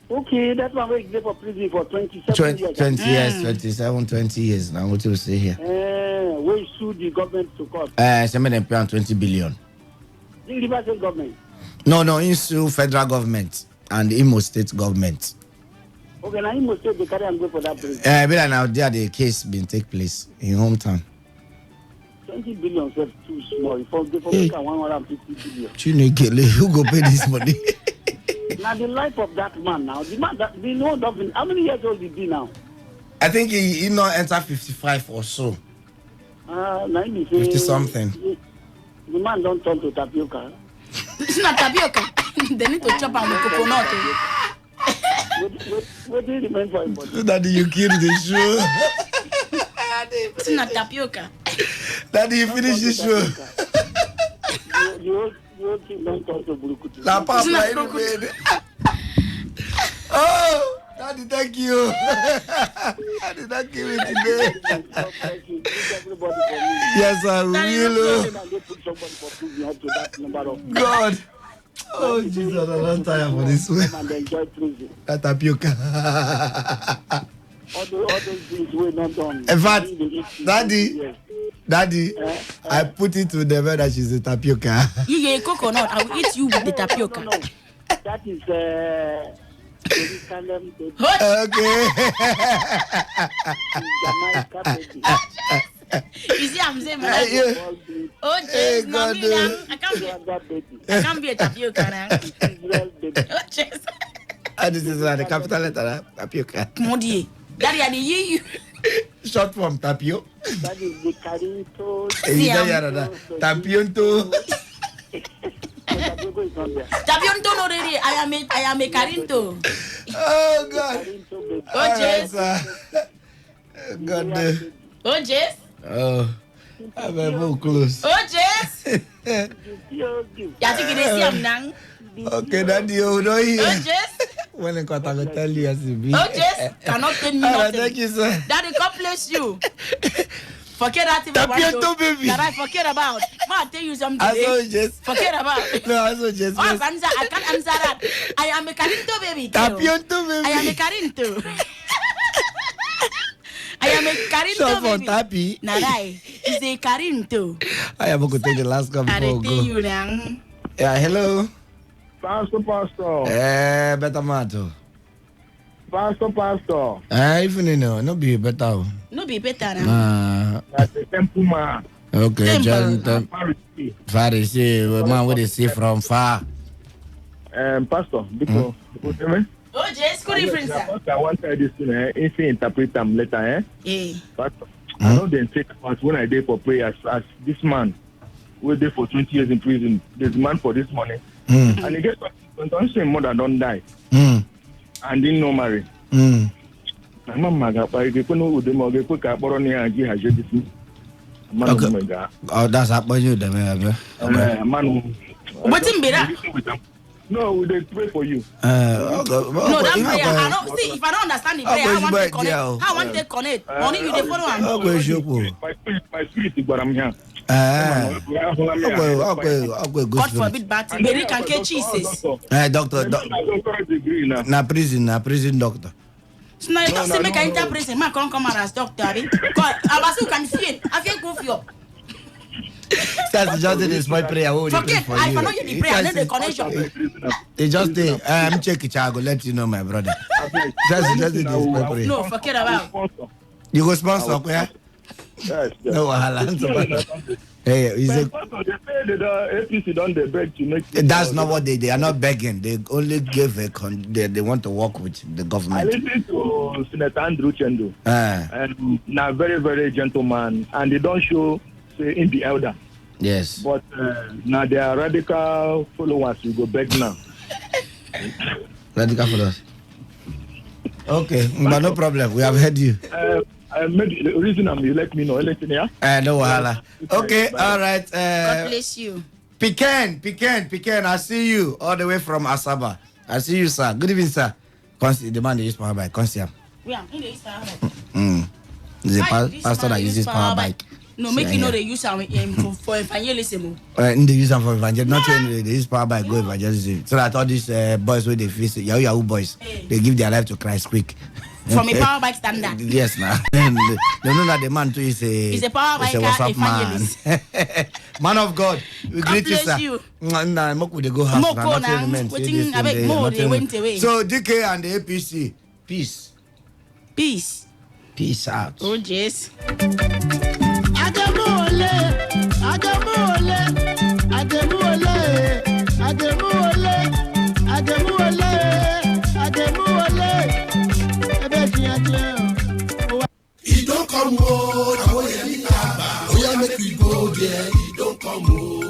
[SPEAKER 22] Okay, that one wait for prison for 27 years.
[SPEAKER 12] 20 years, 20 years now. What you say here?
[SPEAKER 22] We sue the government to court.
[SPEAKER 12] Somebody pay 20 billion.
[SPEAKER 22] The River State government.
[SPEAKER 12] No, in sue federal government and Imo State government.
[SPEAKER 22] Okay, now Imo State they carry and go for that prison.
[SPEAKER 12] But now there the case been take place in hometown.
[SPEAKER 22] 20 billion is too small. They make 150 billion.
[SPEAKER 12] Chinekele, who go pay this money?
[SPEAKER 22] Now the life of that man now, the man that we know of, how many years old is he now?
[SPEAKER 12] I think he not enter 55 or so.
[SPEAKER 22] 50
[SPEAKER 12] something.
[SPEAKER 22] The man don't turn to tapioca.
[SPEAKER 16] It's not tapioca. They need to chop am with coconut.
[SPEAKER 22] What do you remember for him?
[SPEAKER 12] Daddy, you killed the show.
[SPEAKER 16] It's not tapioca.
[SPEAKER 12] Daddy, you finish the show.
[SPEAKER 22] You don't talk to Burukutu.
[SPEAKER 12] La Papa, oh, Daddy, thank you. Daddy, thank you today. Yes, I will. God. Oh, Jesus, I'm not tired for this way. That tapioca.
[SPEAKER 22] All those things were not done.
[SPEAKER 12] In fact, Daddy, I put it to the way that she's a tapioca.
[SPEAKER 16] You get coconut, I will eat you with the tapioca.
[SPEAKER 22] No. That is
[SPEAKER 16] You see, I'm saying, oh, Jesus, no, I can't be a tapioca now. Oh, Jesus.
[SPEAKER 12] And this is the capital letter, tapioca.
[SPEAKER 16] Modi, Daddy, I need you.
[SPEAKER 12] Short form, tapio.
[SPEAKER 22] That is the Carinto.
[SPEAKER 12] Tapionto.
[SPEAKER 16] Tapionto, no, really. I am a Carinto.
[SPEAKER 12] Oh, God.
[SPEAKER 16] Oh, Jesus.
[SPEAKER 12] God.
[SPEAKER 16] Oh, Jesus.
[SPEAKER 12] Oh, I'm very close.
[SPEAKER 16] Oh, Jesus.
[SPEAKER 12] Okay, Daddy, you know here.
[SPEAKER 16] Oh, Jesus.
[SPEAKER 12] When I got to tell you as it be.
[SPEAKER 16] Oh, Jesus. Cannot tell me nothing.
[SPEAKER 12] Thank you, sir.
[SPEAKER 16] Daddy, God bless you. Forget that thing that I forget about. Ma, tell you something. Forget about.
[SPEAKER 12] No, I saw just.
[SPEAKER 16] I can't answer that. I am a Carinto baby.
[SPEAKER 12] Tapionto baby.
[SPEAKER 16] I am a Carinto. I am a Carinto
[SPEAKER 12] Short
[SPEAKER 16] baby.
[SPEAKER 12] for Tapi.
[SPEAKER 16] Narai, he's a Carinto.
[SPEAKER 12] I am going to take the last call before we go.
[SPEAKER 16] You now.
[SPEAKER 12] Yeah, hello.
[SPEAKER 22] Pastor.
[SPEAKER 12] Better matter.
[SPEAKER 22] Pastor.
[SPEAKER 12] Even no be better.
[SPEAKER 16] No be better now.
[SPEAKER 22] That's a temple man.
[SPEAKER 12] Okay, John. Pharisee, man, what they see from far.
[SPEAKER 22] Pastor, because
[SPEAKER 16] oh, yes, good evening, sir.
[SPEAKER 22] I want to this thing, if you interpret them later,
[SPEAKER 16] Yeah.
[SPEAKER 22] Pastor, I know they take us when I did for prayers as this man who did for 20 years in prison. There's man for this money. And he gets when mother don't die. And didn't know marry. My mama got by the people who the mother put up on the idea has this.
[SPEAKER 12] Oh, that's happened you, man.
[SPEAKER 16] What's in better?
[SPEAKER 22] No, they pray for you.
[SPEAKER 16] No, that prayer. I don't see if I don't understand the prayer. I want to connect. I want to connect. Money you dey follow am.
[SPEAKER 22] My spirit, but I'm here.
[SPEAKER 16] God forbid bad thing. Mary can get Jesus.
[SPEAKER 12] Doctor. Na prison doctor.
[SPEAKER 16] So now you don't say make I enter prison. Man come as doctor. God, Abasu can feel. I feel go for you.
[SPEAKER 12] That's just the small prayer.
[SPEAKER 16] Forget, I cannot hear the prayer, and then the connection.
[SPEAKER 12] They just say, I'm checking, I will let you know, my brother. Just the small prayer.
[SPEAKER 16] No, forget about.
[SPEAKER 12] You go sponsor, yeah?
[SPEAKER 22] Yes.
[SPEAKER 12] No, hey, is it?
[SPEAKER 22] APC don't they beg to make.
[SPEAKER 12] That's not what they are not begging. They only give they want to work with the government.
[SPEAKER 22] I listened to Senator Andrew Chendo, and now very very gentleman, and they don't show say in the elder.
[SPEAKER 12] Yes.
[SPEAKER 22] But now they are radical followers. You go beg now.
[SPEAKER 12] Radical followers. Okay, but no problem. We have heard you.
[SPEAKER 22] Maybe the reason you let me know anything, yeah?
[SPEAKER 12] No wahala. Okay, all right.
[SPEAKER 16] God bless you.
[SPEAKER 12] Pecan, I see you all the way from Asaba. I see you, sir. Good evening, sir. The man that uses power bike.
[SPEAKER 16] Yeah, in the use power bike.
[SPEAKER 12] The pastor that uses power bike.
[SPEAKER 16] No, make you know they use them for evangelism.
[SPEAKER 12] They use them for evangelism. Not saying they use power bike go evangelism. So that all these boys where they face Yahoo boys, they give their life to Christ quick.
[SPEAKER 16] From a power bike standard.
[SPEAKER 12] Yes, now. They know that the man too is a
[SPEAKER 16] power bike evangelist.
[SPEAKER 12] Man. Man of God, we greet you, sir.
[SPEAKER 16] You.
[SPEAKER 12] Nah, we go house. So DK and the APC, peace. Peace out.
[SPEAKER 16] Oh, yes.
[SPEAKER 15] He don't come home. Oh, yeah, make we go there. He don't come home.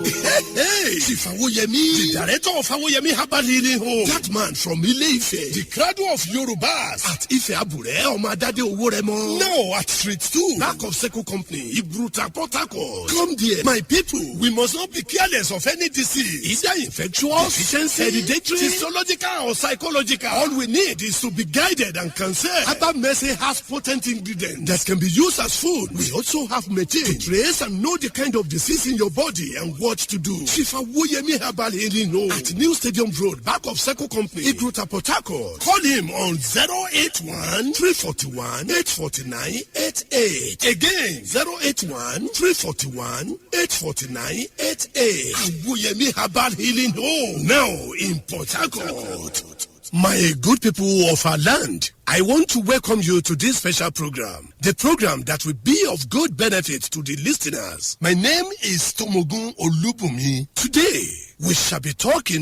[SPEAKER 15] Hey, Chief Awoyemi, the director of Awoyemi Herbal Healing Home. That man from Ile-Ife, the cradle of Yorubas at Ife Abure, Omadade Oworemo. Now at Street 2, back of Seco Company, Ibruta Port Harcourt. Come there, my people. We must not be careless of any disease. Either infectious, deficiency, hereditary, physiological, or psychological. All we need is to be guided and consent. Herbal Mercy has potent ingredients that can be used as food. We also have method to trace and know the kind of disease in your body and what to do. Chief Awoyemi Herbal Healing Home at New Stadium Road, back of Seco Company, Igruta Port Harcourt. Call him on 081 341 849 88. Again, 081 341 849 88. Awoyemi Herbal Healing Home. Now in Port Harcourt. My good people of our land, I want to welcome you to this special program. The program that will be of good benefit to the listeners. My name is Tomogun Olubumi. Today, we shall be talking